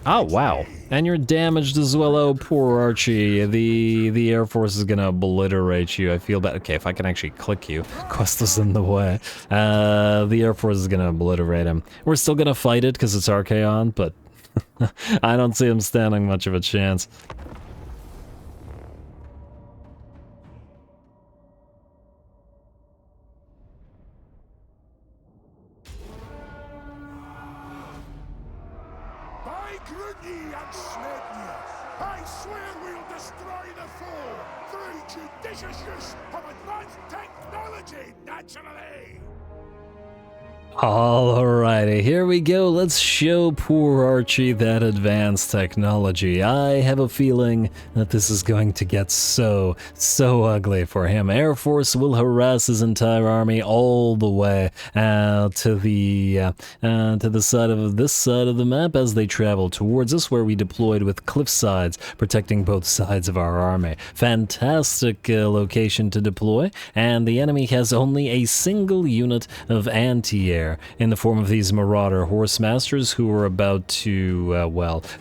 Oh, wow. And you're damaged as well. Oh, poor Archie. The Air Force is gonna obliterate you. I feel bad. Okay, if I can actually click you. Quest is in the way. The Air Force is gonna obliterate him. We're still gonna fight it because it's Archeon, but I don't see him standing much of a chance. I swear we'll destroy the foe through judicious use of advanced technology, naturally! Alrighty, here we go. Let's show poor Archie that advanced technology. I have a feeling that this is going to get so ugly for him. Air Force will harass his entire army all the way to the side of this side of the map as they travel towards us, where we deployed with cliff sides, protecting both sides of our army. Fantastic location to deploy, and the enemy has only a single unit of anti-air in the form of these Marauder Horsemasters who are about to,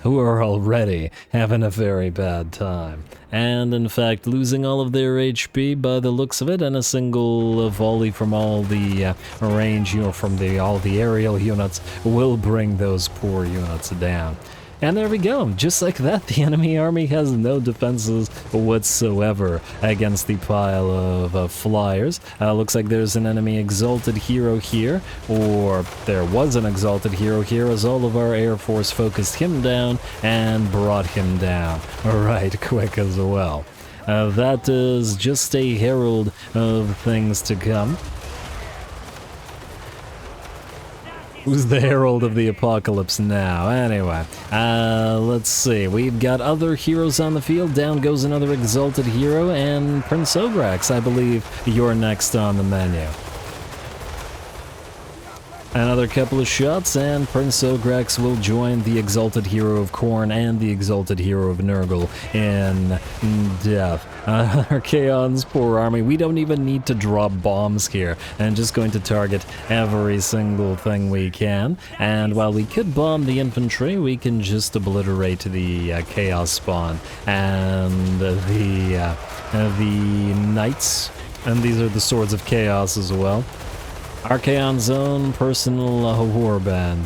who are already having a very bad time. And in fact, losing all of their HP by the looks of it, and a single volley from all the range, from all the aerial units will bring those poor units down. And there we go, just like that, the enemy army has no defenses whatsoever against the pile of flyers. Looks like there's an enemy exalted hero here, or there was an exalted hero here, as all of our Air Force focused him down and brought him down right quick as well. That is just a herald of things to come. Who's the herald of the apocalypse now? Anyway, let's see. We've got other heroes on the field. Down goes another exalted hero, and Prince Ograx, I believe you're next on the menu. Another couple of shots, and Prince Ograx will join the exalted hero of Khorne and the exalted hero of Nurgle in death. Archaon's poor army. We don't even need to drop bombs here, and just going to target every single thing we can. And while we could bomb the infantry, we can just obliterate the Chaos Spawn and the Knights. And these are the Swords of Chaos as well. Archaon's own personal warband.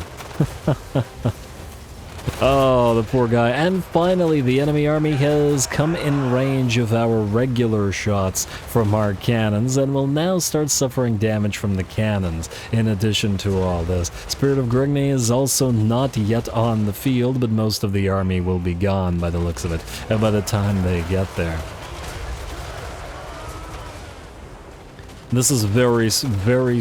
Oh, the poor guy. And finally, the enemy army has come in range of our regular shots from our cannons, and will now start suffering damage from the cannons, in addition to all this. Spirit of Grungni is also not yet on the field, but most of the army will be gone by the looks of it, by the time they get there. This is very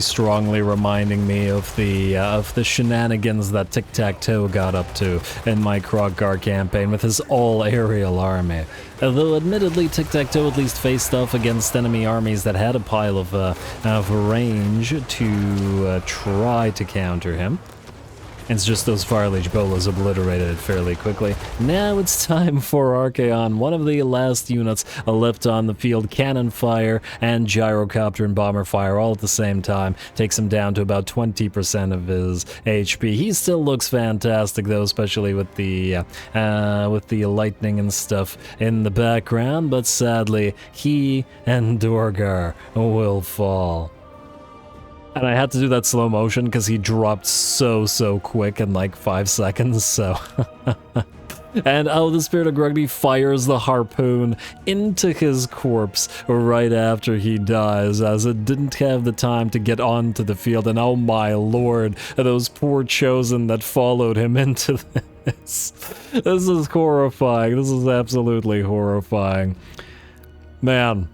strongly reminding me of the shenanigans that Tic-Tac-Toe got up to in my Kroggar campaign with his all-aerial army. Although admittedly Tic-Tac-Toe at least faced off against enemy armies that had a pile of range to try to counter him. It's just those Fireleech Bolas obliterated it fairly quickly. Now it's time for Archeon, one of the last units left on the field. Cannon fire and gyrocopter and bomber fire all at the same time. Takes him down to about 20% of his HP. He still looks fantastic though, especially with the lightning and stuff in the background, but sadly, he and Dorgar will fall. And I had to do that slow motion because he dropped so quick in like 5 seconds, so... And the Spirit of Grungni fires the harpoon into his corpse right after he dies, as it didn't have the time to get onto the field, and oh my lord, those poor chosen that followed him into this. This is horrifying. This is absolutely horrifying. Man.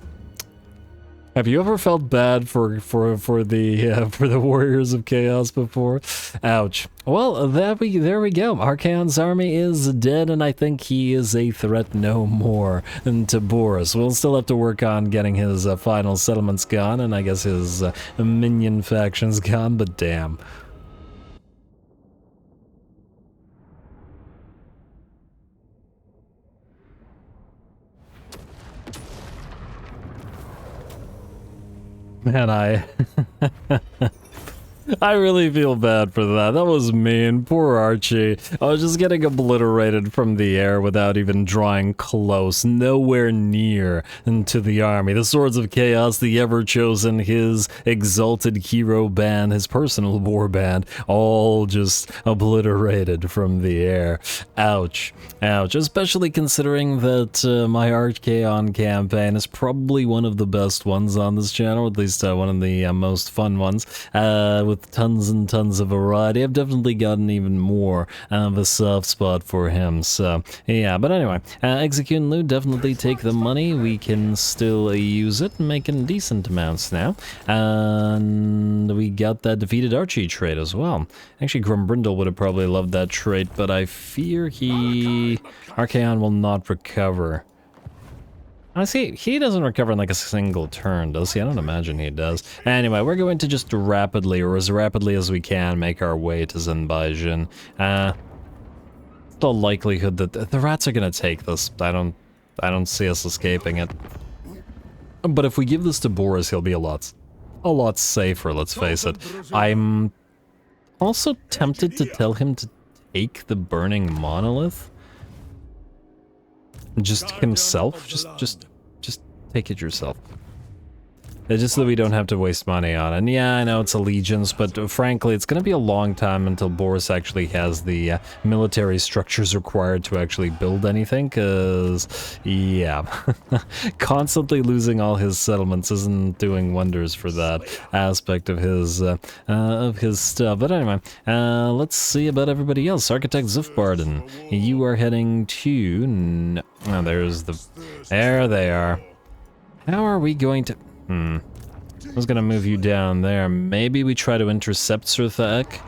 Have you ever felt bad for the Warriors of Chaos before? Ouch. Well, there we go. Archeon's army is dead, and I think he is a threat no more to Boris. We'll still have to work on getting his final settlements gone, and I guess his minion factions gone, but damn. Man, I really feel bad for that. That was mean. Poor Archie. I was just getting obliterated from the air without even drawing close, nowhere near into the army. The Swords of Chaos, the Ever-Chosen, his exalted hero band, his personal war band, all just obliterated from the air. Ouch. Ouch. Especially considering that my ARCHAON campaign is probably one of the best ones on this channel, at least one of the most fun ones, with tons and tons of variety. I've definitely gotten even more of a soft spot for him, so yeah. But anyway, Execute and Loot, definitely take the money. We can still use it, making decent amounts now. And we got that defeated Archie trait as well. Actually, Grumbrindle would have probably loved that trait, but I fear Archeon will not recover. I see, he doesn't recover in like a single turn, does he? I don't imagine he does. Anyway, we're going to just rapidly, or as rapidly as we can, make our way to Zenbaijin. The likelihood that the rats are gonna take this, I don't see us escaping it. But if we give this to Boris, he'll be a lot safer, let's face it. I'm also tempted to tell him to take the burning monolith. Just himself? Just take it yourself. Just so that we don't have to waste money on it. And yeah, I know it's allegiance, but frankly, it's going to be a long time until Boris actually has the military structures required to actually build anything, because, yeah, constantly losing all his settlements isn't doing wonders for that aspect of his stuff. But anyway, let's see about everybody else. Architect Zufbarden, you are heading to... Oh, there they are. How are we going to... I was gonna move you down there. Maybe we try to intercept Surthaek.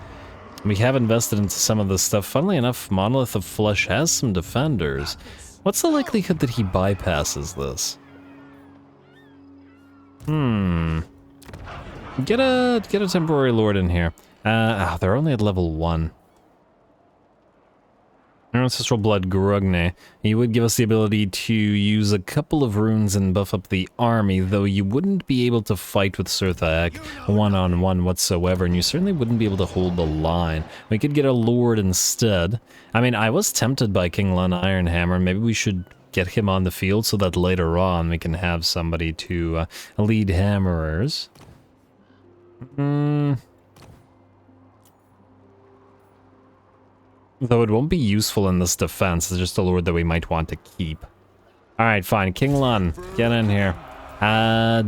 We have invested into some of this stuff. Funnily enough, Monolith of Flesh has some defenders. What's the likelihood that he bypasses this? Get a temporary lord in here. They're only at level 1. Ancestral Blood Grungni. He would give us the ability to use a couple of runes and buff up the army, though you wouldn't be able to fight with Surthaek one-on-one whatsoever, and you certainly wouldn't be able to hold the line. We could get a lord instead. I mean, I was tempted by King Lun Ironhammer. Maybe we should get him on the field so that later on we can have somebody to lead hammerers. Though it won't be useful in this defense, it's just a lord that we might want to keep. Alright, fine. King Lun, get in here.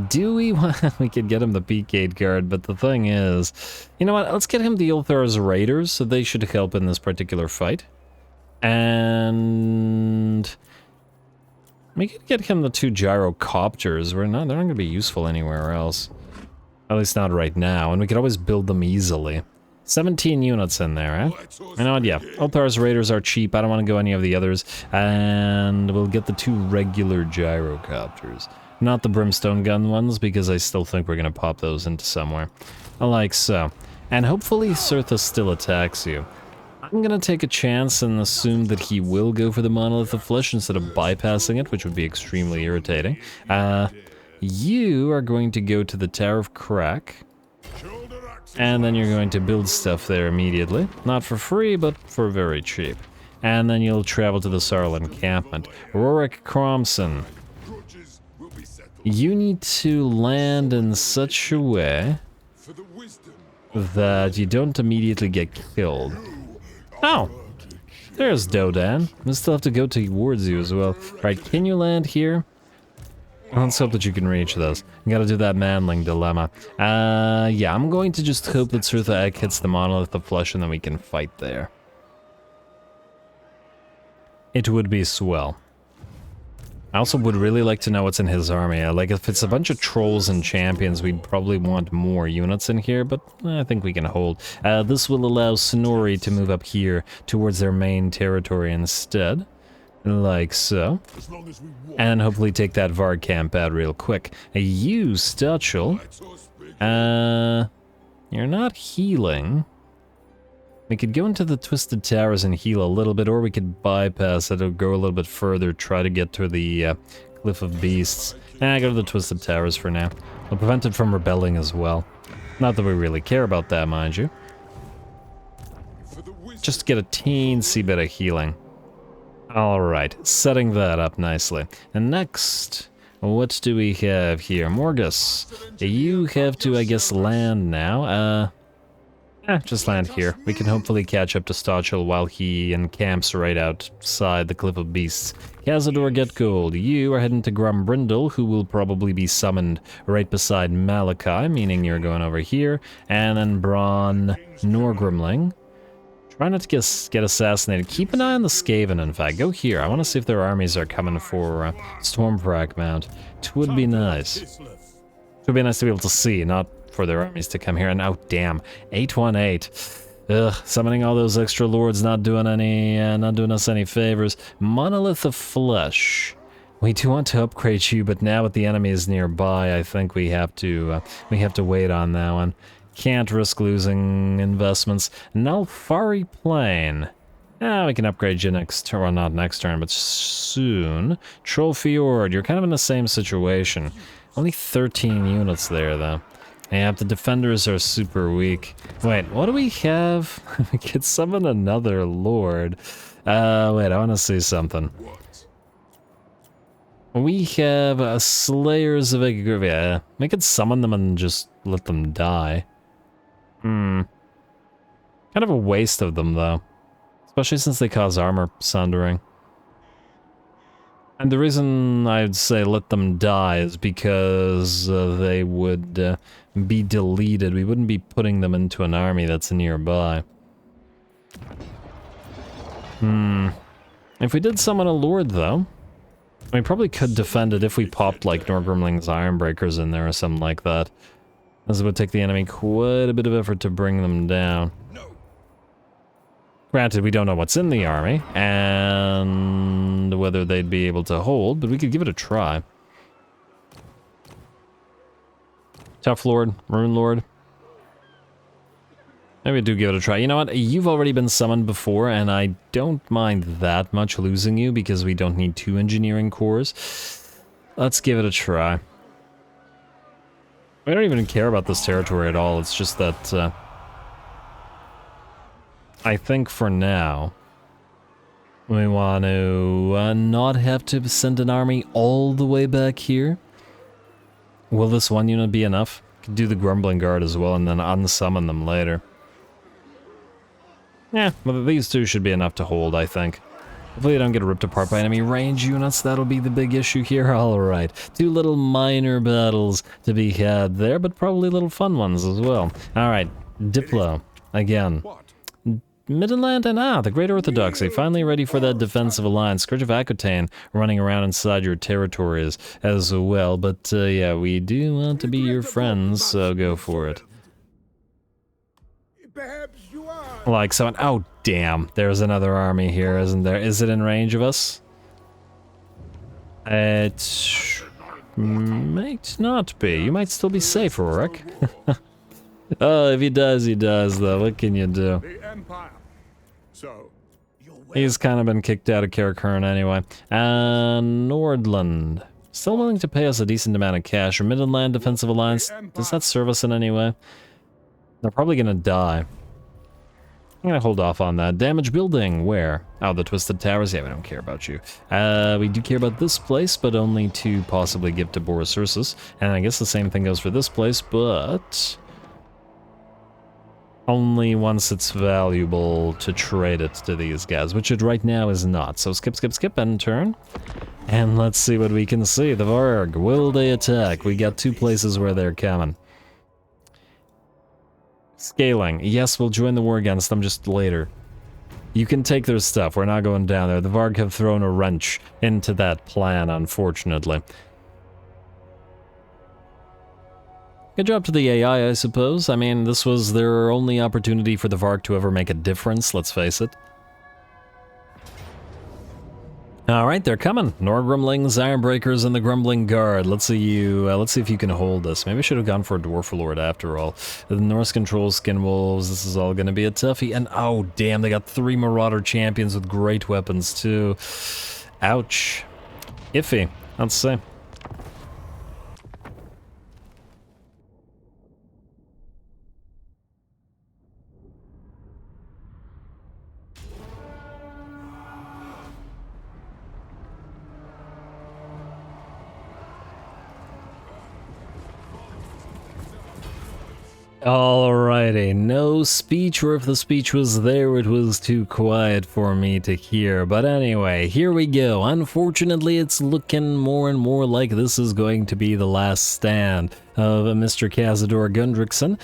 Do we want... we could get him the P-Gate guard, but the thing is... You know what? Let's get him the Ilthar's Raiders, so they should help in this particular fight. And... we could get him the 2 gyrocopters. They're not going to be useful anywhere else. At least not right now, and we could always build them easily. 17 units in there, eh? You know what, yeah. Eltar's Raiders are cheap, I don't want to go any of the others. And we'll get the 2 regular gyrocopters. Not the brimstone gun ones, because I still think we're going to pop those into somewhere. Like so. And hopefully Sirtha still attacks you. I'm going to take a chance and assume that he will go for the Monolith of Flesh instead of bypassing it, which would be extremely irritating. You are going to go to the Tower of Crack. And then you're going to build stuff there immediately. Not for free, but for very cheap. And then you'll travel to the Sarl encampment. Rorik Cromson. You need to land in such a way that you don't immediately get killed. Oh! There's Dodan. We still have to go towards you as well. Right, can you land here? Let's hope that you can reach this. You gotta do that manling dilemma. Yeah, I'm going to just hope that Sirtha Egg hits the Monolith of Flesh and then we can fight there. It would be swell. I also would really like to know what's in his army. Like, if it's a bunch of trolls and champions, we'd probably want more units in here, but I think we can hold. This will allow Snorri to move up here towards their main territory instead. Like so. And hopefully take that Varg camp out real quick. You, Stutchel. You're not healing. We could go into the Twisted Towers and heal a little bit, or we could bypass it or go a little bit further, try to get to the Cliff of Beasts. Go to the Twisted Towers for now. We'll prevent it from rebelling as well. Not that we really care about that, mind you. Just to get a teensy bit of healing. Alright, setting that up nicely. And next, what do we have here? Morgus, you have to, I guess, land now. Just land here. We can hopefully catch up to Stachel while he encamps right outside the Cliff of Beasts. Cazador, get gold. You are heading to Grumbrindle, who will probably be summoned right beside Malakai, meaning you're going over here. And then Braun Norgrimling. Try not to get assassinated. Keep an eye on the Skaven, in fact. Go here. I want to see if their armies are coming for Stormfrag Mount. It would be nice. It would be nice to be able to see, not for their armies to come here. And oh, damn. 818. Ugh, summoning all those extra lords, not doing us any favors. Monolith of Flesh. We do want to upgrade you, but now with the enemies nearby, I think we have to wait on that one. Can't risk losing investments. Nalfari Plain. We can upgrade you next turn, well, not next turn, but soon. Troll Fjord, you're kind of in the same situation. Only 13 units there, though. Yeah, the defenders are super weak. Wait, what do we have? We could summon another lord. Wait, I want to see something. We have Slayers of Egrivia. We could summon them and just let them die. Kind of a waste of them, though. Especially since they cause armor sundering. And the reason I'd say let them die is because they would be deleted. We wouldn't be putting them into an army that's nearby. If we did summon a lord, though, we probably could defend it if we popped, like, Norgrimling's Ironbreakers in there or something like that. As it would take the enemy quite a bit of effort to bring them down. Granted, we don't know what's in the army, and whether they'd be able to hold, but we could give it a try. Tough Lord, Rune Lord. Maybe do give it a try. You know what? You've already been summoned before, and I don't mind that much losing you, because we don't need 2 engineering cores. Let's give it a try. We don't even care about this territory at all, it's just that, I think for now, we want to not have to send an army all the way back here. Will this one unit be enough? Could do the Grumbling Guard as well and then unsummon them later. Yeah, well, these 2 should be enough to hold, I think. Hopefully they don't get ripped apart by enemy range units, that'll be the big issue here. Alright, 2 little minor battles to be had there, but probably little fun ones as well. Alright, Diplo, again. Midland and the Great Orthodoxy, finally ready for that defensive alliance. Scourge of Aquitaine running around inside your territories as well. But yeah, we do want to be your friends, so go for it. Perhaps you are. Like someone. Oh, damn. There's another army here, isn't there? Is it in range of us? It might not be. You might still be safe, Rorik. Oh, if he does, though. What can you do? The Empire. So, He's kind of been kicked out of Karakern anyway. Nordland. Still willing to pay us a decent amount of cash. Or Midland Defensive Alliance. Does that serve us in any way? They're probably gonna die. I'm gonna hold off on that. Damage building, where? Oh, the Twisted Towers? Yeah, we don't care about you. We do care about this place, but only to possibly give to Boris Ursus. And I guess the same thing goes for this place, but only once it's valuable to trade it to these guys, which it right now is not. So skip, skip, skip, and turn. And let's see what we can see. The Varg, will they attack? We got 2 places where they're coming. Scaling. Yes, we'll join the war against them just later. You can take their stuff. We're not going down there. The Varg have thrown a wrench into that plan, unfortunately. Good job to the AI, I suppose. I mean, this was their only opportunity for the Varg to ever make a difference, let's face it. Alright, they're coming. Norgrumlings, Ironbreakers, and the Grumbling Guard. Let's see if you can hold this. Maybe I should have gone for a Dwarf Lord after all. The Norse control Skin Wolves, this is all gonna be a toughie. And oh damn, they got 3 Marauder champions with great weapons too. Ouch. Iffy, let's see. Alrighty, no speech, or if the speech was there, it was too quiet for me to hear. But anyway, here we go. Unfortunately, it's looking more and more like this is going to be the last stand of Mr. Cazador Gundrickson,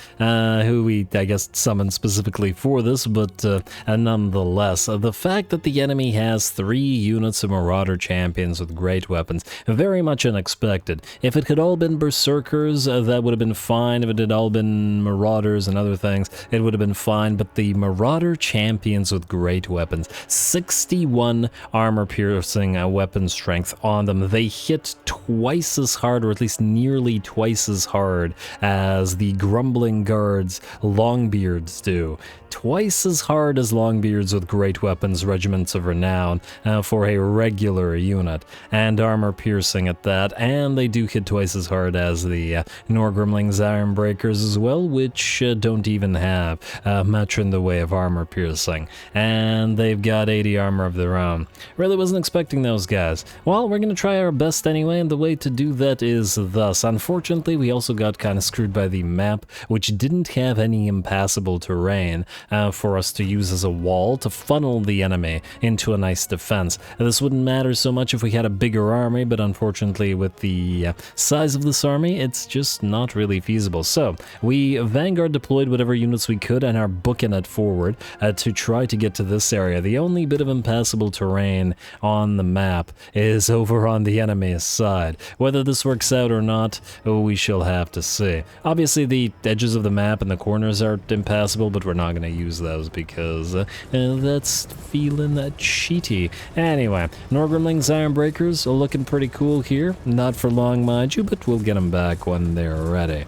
who we, I guess, summoned specifically for this, but nonetheless, the fact that the enemy has 3 units of Marauder champions with great weapons, very much unexpected. If it had all been Berserkers, that would have been fine. If it had all been Marauders and other things, it would have been fine, but the Marauder champions with great weapons, 61 armor-piercing weapon strength on them. They hit twice as hard, or at least nearly twice as hard as the Grumbling Guards Longbeards do. Twice as hard as Longbeards with great weapons, regiments of renown, for a regular unit, and armor piercing at that, and they do hit twice as hard as the Norgrumlings Ironbreakers as well, which don't even have much in the way of armor piercing, and they've got 80 armor of their own. Really wasn't expecting those guys. Well, we're gonna try our best anyway, and the way to do that is thus. Unfortunately, we also got kind of screwed by the map, which didn't have any impassable terrain for us to use as a wall to funnel the enemy into a nice defense. This wouldn't matter so much if we had a bigger army, but unfortunately with the size of this army, it's just not really feasible. So we Vanguard deployed whatever units we could and are booking it forward to try to get to this area. The only bit of impassable terrain on the map is over on the enemy's side. Whether this works out or not, we shall have to see. Obviously the edges of the map and the corners are impassable, but we're not going to use those because that's feeling cheaty. Anyway, Norgrumlings Ironbreakers are looking pretty cool here. Not for long, mind you, but we'll get them back when they're ready.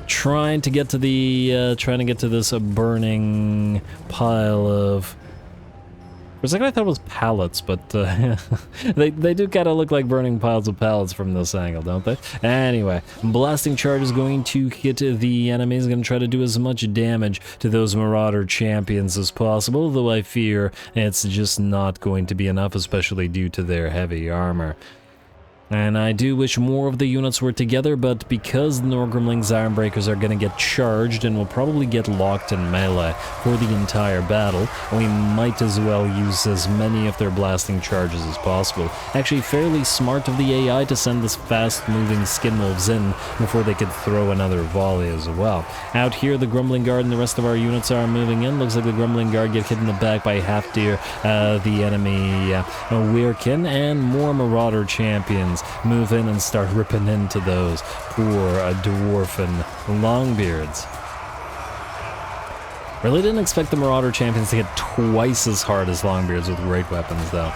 Trying to get to this burning pile of... For a second I thought it was pallets, but they do kind of look like burning piles of pallets from this angle, don't they? Anyway, blasting charge is going to hit the enemy. Is going to try to do as much damage to those Marauder champions as possible, though I fear it's just not going to be enough, especially due to their heavy armor. And I do wish more of the units were together, but because the Norgrimling's Ironbreakers are going to get charged and will probably get locked in melee for the entire battle, we might as well use as many of their blasting charges as possible. Actually, fairly smart of the AI to send this fast-moving Skinwolves in before they could throw another volley as well. Out here, the Grumbling Guard and the rest of our units are moving in. Looks like the Grumbling Guard get hit in the back by Halfdeer, the enemy Weirkin, and more Marauder champions move in and start ripping into those poor dwarfen Longbeards. Really didn't expect the Marauder champions to hit twice as hard as Longbeards with great weapons, though.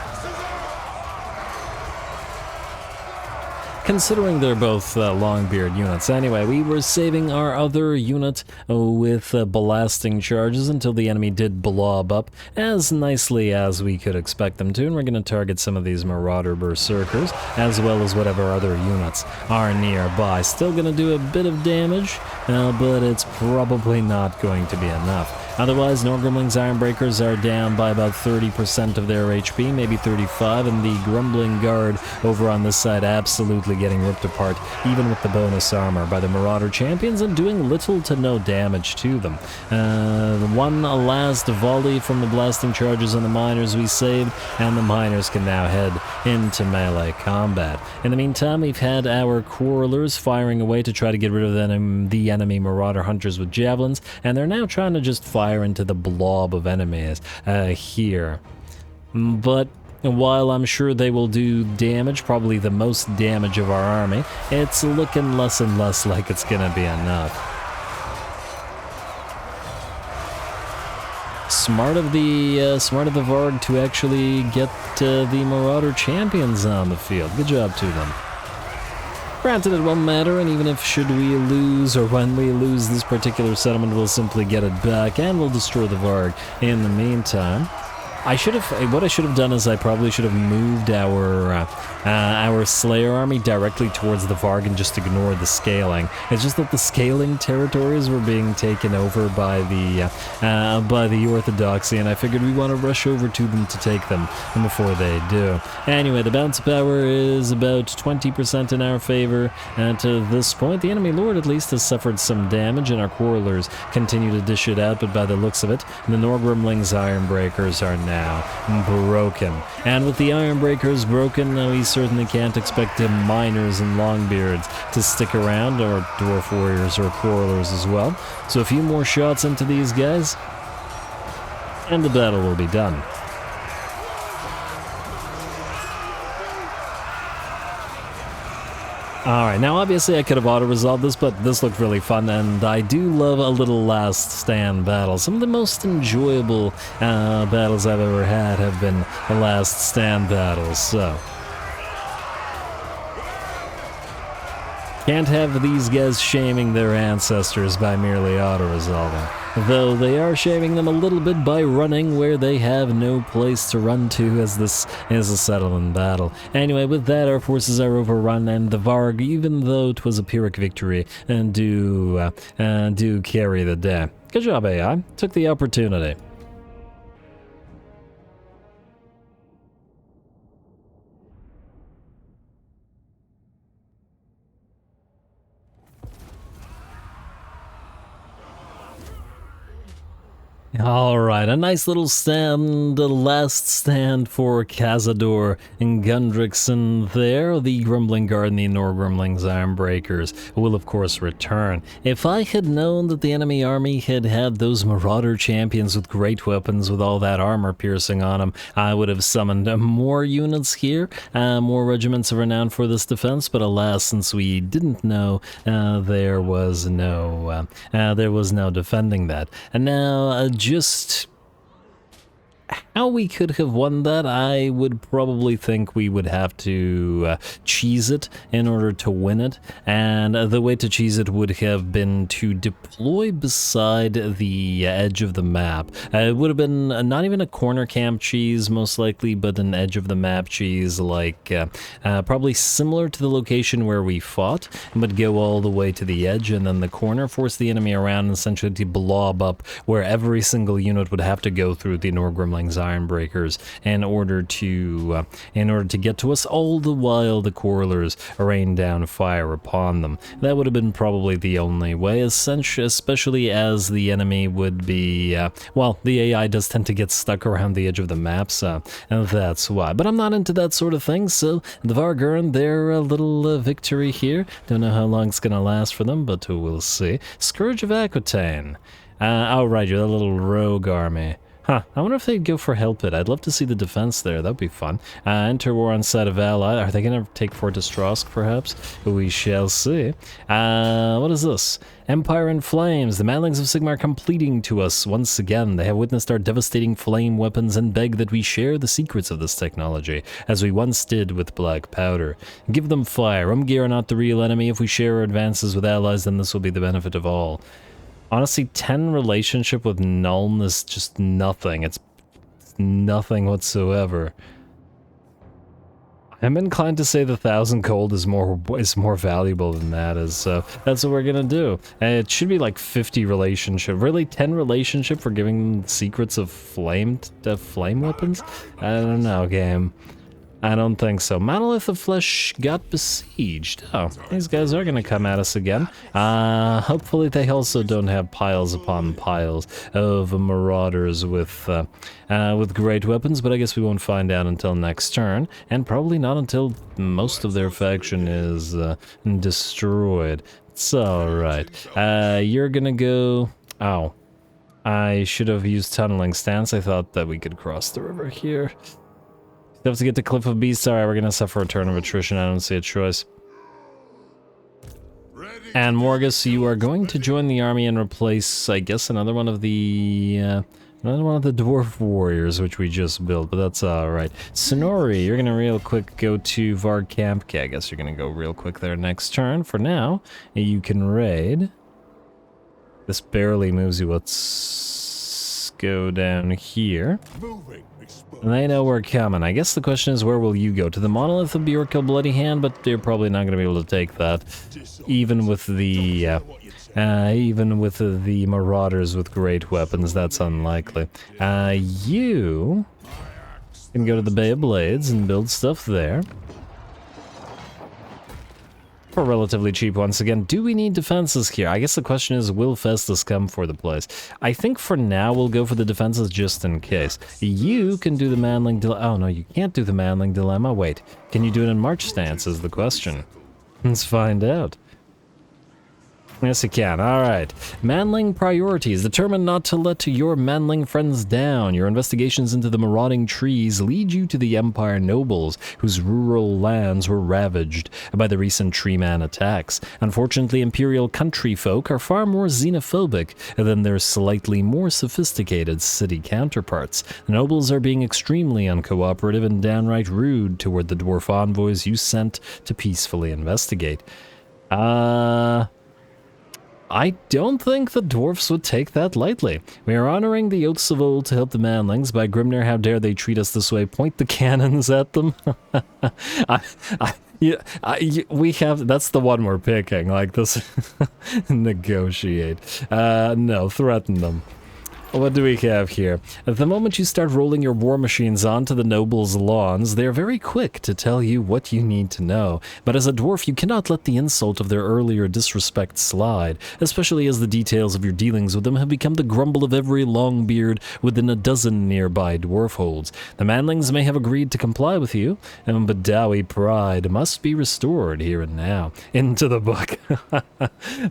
Considering they're both Longbeard units. Anyway, we were saving our other unit with blasting charges until the enemy did blob up as nicely as we could expect them to, and we're going to target some of these Marauder Berserkers as well as whatever other units are nearby. Still going to do a bit of damage, but it's probably not going to be enough. Otherwise, Norgrimling's Ironbreakers are down by about 30% of their HP, maybe 35, and the Grumbling Guard over on this side absolutely getting ripped apart, even with the bonus armor by the Marauder champions, and doing little to no damage to them. One last volley from the blasting charges on the miners we saved, and the miners can now head into melee combat. In the meantime, we've had our Quarrelers firing away to try to get rid of the enemy Marauder Hunters with javelins, and they're now trying to just fire into the blob of enemies here. But while I'm sure they will do damage, probably the most damage of our army, it's looking less and less like it's gonna be enough. Smart of the Varg to actually get the Marauder champions on the field. Good job to them. Granted, it won't matter, and even if should we lose, or when we lose this particular settlement, we'll simply get it back, and we'll destroy the Varg in the meantime. What I should have done is I probably should have moved our Slayer army directly towards the Varg and just ignored the scaling. It's just that the scaling territories were being taken over by the Orthodoxy, and I figured we want to rush over to them to take them before they do. Anyway, the bounce power is about 20% in our favor, and to this point, the enemy lord at least has suffered some damage, and our Quarrelers continue to dish it out, but by the looks of it, the Norgrimling's Ironbreakers are now broken. And with the Ironbreakers broken, we certainly can't expect miners and Longbeards to stick around, or Dwarf Warriors or Quarrelers as well. So a few more shots into these guys, and the battle will be done. Alright, now obviously I could have auto-resolved this, but this looked really fun, and I do love a little last stand battle. Some of the most enjoyable battles I've ever had have been the last stand battles, so. Can't have these guys shaming their ancestors by merely auto-resolving. Though they are shaming them a little bit by running where they have no place to run to, as this is a settlement battle. Anyway, with that, our forces are overrun, and the Varg, even though it was a Pyrrhic victory, do carry the day. Good job, AI. Took the opportunity. Alright, a nice little stand, a last stand for Cazador and Gundrickson there. The Grumbling Guard and the Norgrimling's Ironbreakers will of course return. If I had known that the enemy army had those Marauder champions with great weapons with all that armor piercing on them, I would have summoned more units here, more regiments of renown for this defense, but alas, since we didn't know, there was no defending that. And now, just how we could have won that, I would probably think we would have to cheese it in order to win it, and the way to cheese it would have been to deploy beside the edge of the map. It would have been not even a corner camp cheese, most likely, but an edge of the map cheese, like probably similar to the location where we fought, but go all the way to the edge, and then the corner, force the enemy around, and essentially to blob up where every single unit would have to go through the Norgrimling manlings, ironbreakers, in order to get to us, all the while the quarrelers rain down fire upon them. That would have been probably the only way, especially as the enemy would be, well, the AI does tend to get stuck around the edge of the map, so that's why. But I'm not into that sort of thing, so the Varg earned their little victory here. Don't know how long it's gonna last for them, but we'll see. Scourge of Aquitaine. Oh right, you're that little rogue army. Huh, I wonder if they'd go for Help It. I'd love to see the defense there, that'd be fun. Enter war on side of ally. Are they gonna take Fort Ostrosk, perhaps? We shall see. What is this? Empire in Flames. The manlings of Sigmar completing to us once again. They have witnessed our devastating flame weapons and beg that we share the secrets of this technology, as we once did with black powder. Give them fire. Umgear are not the real enemy. If we share our advances with allies, then this will be the benefit of all. Honestly, 10 relationship with Nuln is just nothing. It's nothing whatsoever. I'm inclined to say the 1,000 gold is more valuable than that, so that's what we're gonna do. It should be like 50 relationship. Really, 10 relationship for giving them secrets of flame weapons? I don't know, game. I don't think so. Monolith of Flesh got besieged. Oh, these guys are gonna come at us again. Hopefully they also don't have piles upon piles of marauders with great weapons, but I guess we won't find out until next turn, and probably not until most of their faction is destroyed. It's alright. You're gonna go... Oh. I should have used tunneling stance. I thought that we could cross the river here. Have to get to Cliff of Beasts. Alright, we're gonna suffer a turn of attrition. I don't see a choice. And Morgus, you are going to join the army and replace, I guess, another one of the dwarf warriors, which we just built, but that's alright. Sonori, you're gonna real quick go to Varg Camp. Okay, I guess you're gonna go real quick there next turn. For now, you can raid. This barely moves you. Let's go down here. They know we're coming. I guess the question is, where will you go? To the Monolith of Bjorkil Bloody Hand, but they're probably not going to be able to take that. Even with the Marauders with great weapons, that's unlikely. You can go to the Bay of Blades and build stuff there. For relatively cheap once again. Do we need defenses here? I guess the question is, will Festus come for the place? I think for now we'll go for the defenses just in case. You can do the Manling Dilemma. Oh no, you can't do the Manling Dilemma. Wait, can you do it in March stance is the question. Let's find out. Yes, you can. Alright. Manling priorities. Determined not to let your manling friends down. Your investigations into the marauding trees lead you to the Empire nobles, whose rural lands were ravaged by the recent tree man attacks. Unfortunately, Imperial country folk are far more xenophobic than their slightly more sophisticated city counterparts. The nobles are being extremely uncooperative and downright rude toward the dwarf envoys you sent to peacefully investigate. I don't think the dwarfs would take that lightly. We are honoring the oaths of old to help the manlings. By Grimnir, how dare they treat us this way? Point the cannons at them. We have, that's the one we're picking, like this. Negotiate. No, threaten them. What do we have here? At the moment you start rolling your war machines onto the nobles' lawns, they are very quick to tell you what you need to know. But as a dwarf, you cannot let the insult of their earlier disrespect slide, especially as the details of your dealings with them have become the grumble of every longbeard within a dozen nearby dwarf holds. The manlings may have agreed to comply with you, but Dowie pride must be restored here and now. Into the book.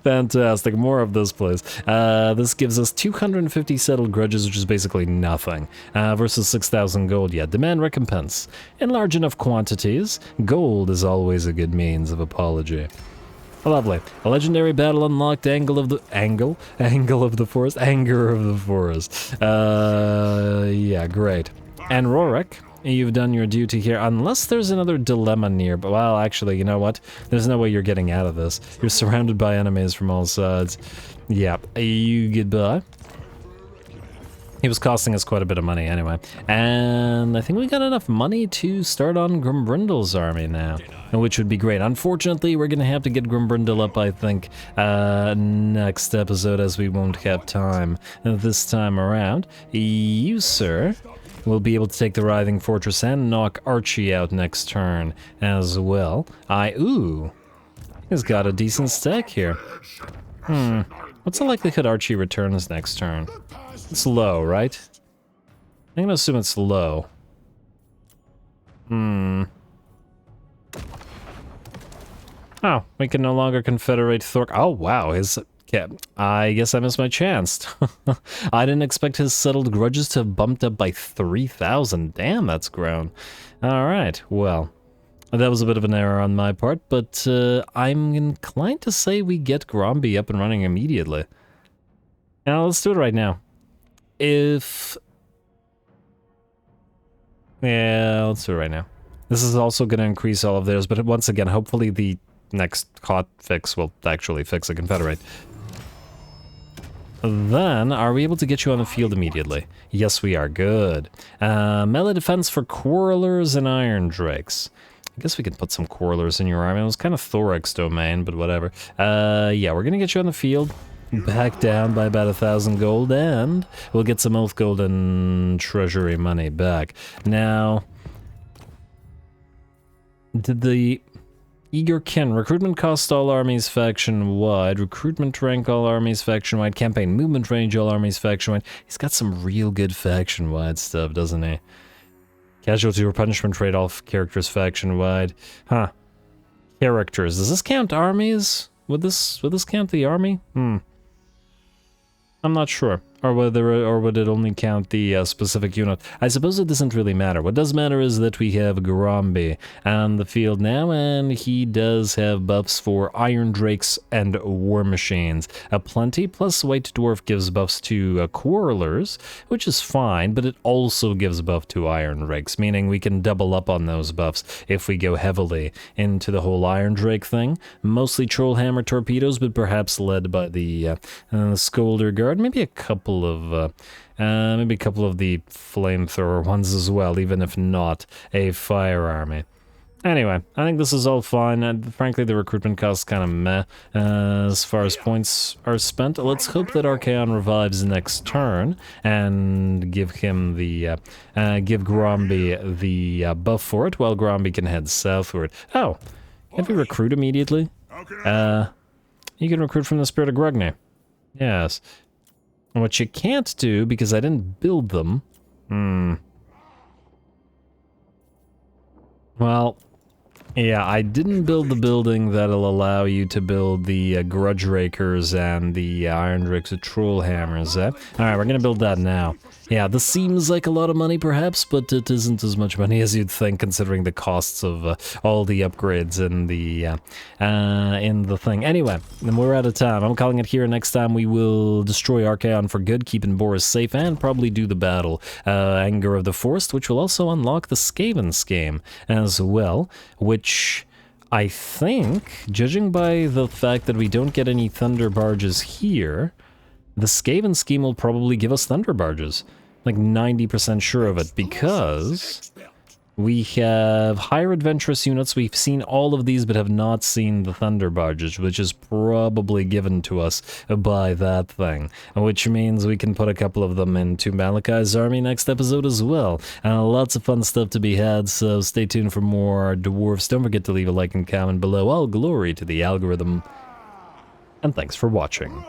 Fantastic. More of this, please. This gives us 250 settled grudges, which is basically nothing, versus 6,000 gold. Yeah, demand recompense. In large enough quantities, gold is always a good means of apology. Lovely. A legendary battle unlocked, Anger of the Forest. Yeah, great. And Rorik, you've done your duty here, unless there's another dilemma near, but well, actually, you know what? There's no way you're getting out of this. You're surrounded by enemies from all sides. Yeah, you goodbye. He was costing us quite a bit of money anyway. And I think we got enough money to start on Grimbrindle's army now, which would be great. Unfortunately, we're going to have to get Grimbrindle up, I think, next episode, as we won't have time this time around. You, sir, we'll be able to take the Writhing Fortress and knock Archie out next turn as well. Ooh, he's got a decent stack here. What's the likelihood Archie returns next turn? It's low, right? I'm gonna assume it's low. Oh, we can no longer confederate Thork. Oh, wow, I guess I missed my chance. I didn't expect his settled grudges to have bumped up by 3,000. Damn, that's grown. Alright, well, that was a bit of an error on my part, but I'm inclined to say we get Gromby up and running immediately. Now, let's do it right now. Yeah, let's do it right now. This is also going to increase all of theirs, but once again, hopefully the next hot fix will actually fix a Confederate. Then, are we able to get you on the field immediately? Yes, we are. Good. Melee defense for Quarrelers and Iron Drakes. I guess we can put some Quarrelers in your army. It was kind of Thoric's domain, but whatever. Yeah, we're going to get you on the field. Back down by about 1,000 gold, and we'll get some Oath Gold and Treasury money back. Now, did the Eager Kin recruitment cost all armies faction-wide, recruitment rank all armies faction-wide, campaign movement range all armies faction-wide? He's got some real good faction-wide stuff, doesn't he? Casualty or punishment rate all characters faction-wide. Huh. Characters. Does this count armies? Would this count the army? I'm not sure. Or would it only count the specific unit? I suppose it doesn't really matter. What does matter is that we have Gromby on the field now, and he does have buffs for Iron Drakes and War Machines. Plenty, plus White Dwarf gives buffs to Quarrelers, which is fine, but it also gives buff to Iron Drakes, meaning we can double up on those buffs if we go heavily into the whole Iron Drake thing. Mostly Trollhammer torpedoes, but perhaps led by the Scolder Guard. Maybe a couple of the flamethrower ones as well, even if not a fire army. Anyway, I think this is all fine. Frankly, the recruitment costs kind of meh as far as points are spent. Let's hope that Archeon revives next turn and give him the give Gromby the buff for it, while Gromby can head southward. Oh, can we recruit immediately? You can recruit from the Spirit of Grungni. Yes. What you can't do, because I didn't build them... Well, yeah, I didn't build the building that'll allow you to build the Grudge Rakers and the Iron Drakes with Troll Hammers. Alright, we're gonna build that now. Yeah, this seems like a lot of money perhaps, but it isn't as much money as you'd think, considering the costs of all the upgrades in the thing. Anyway, then we're out of time. I'm calling it here. Next time we will destroy Archeon for good, keeping Boris safe, and probably do the battle. Anger of the Forest, which will also unlock the Skaven scheme as well, which... I think, judging by the fact that we don't get any Thunder Barges here, the Skaven scheme will probably give us Thunder Barges. Like 90% sure of it, because we have higher adventurous units. We've seen all of these, but have not seen the Thunder Barges, which is probably given to us by that thing. Which means we can put a couple of them into Malakai's army next episode as well. Lots of fun stuff to be had, so stay tuned for more Dwarfs. Don't forget to leave a like and comment below. All glory to the algorithm. And thanks for watching.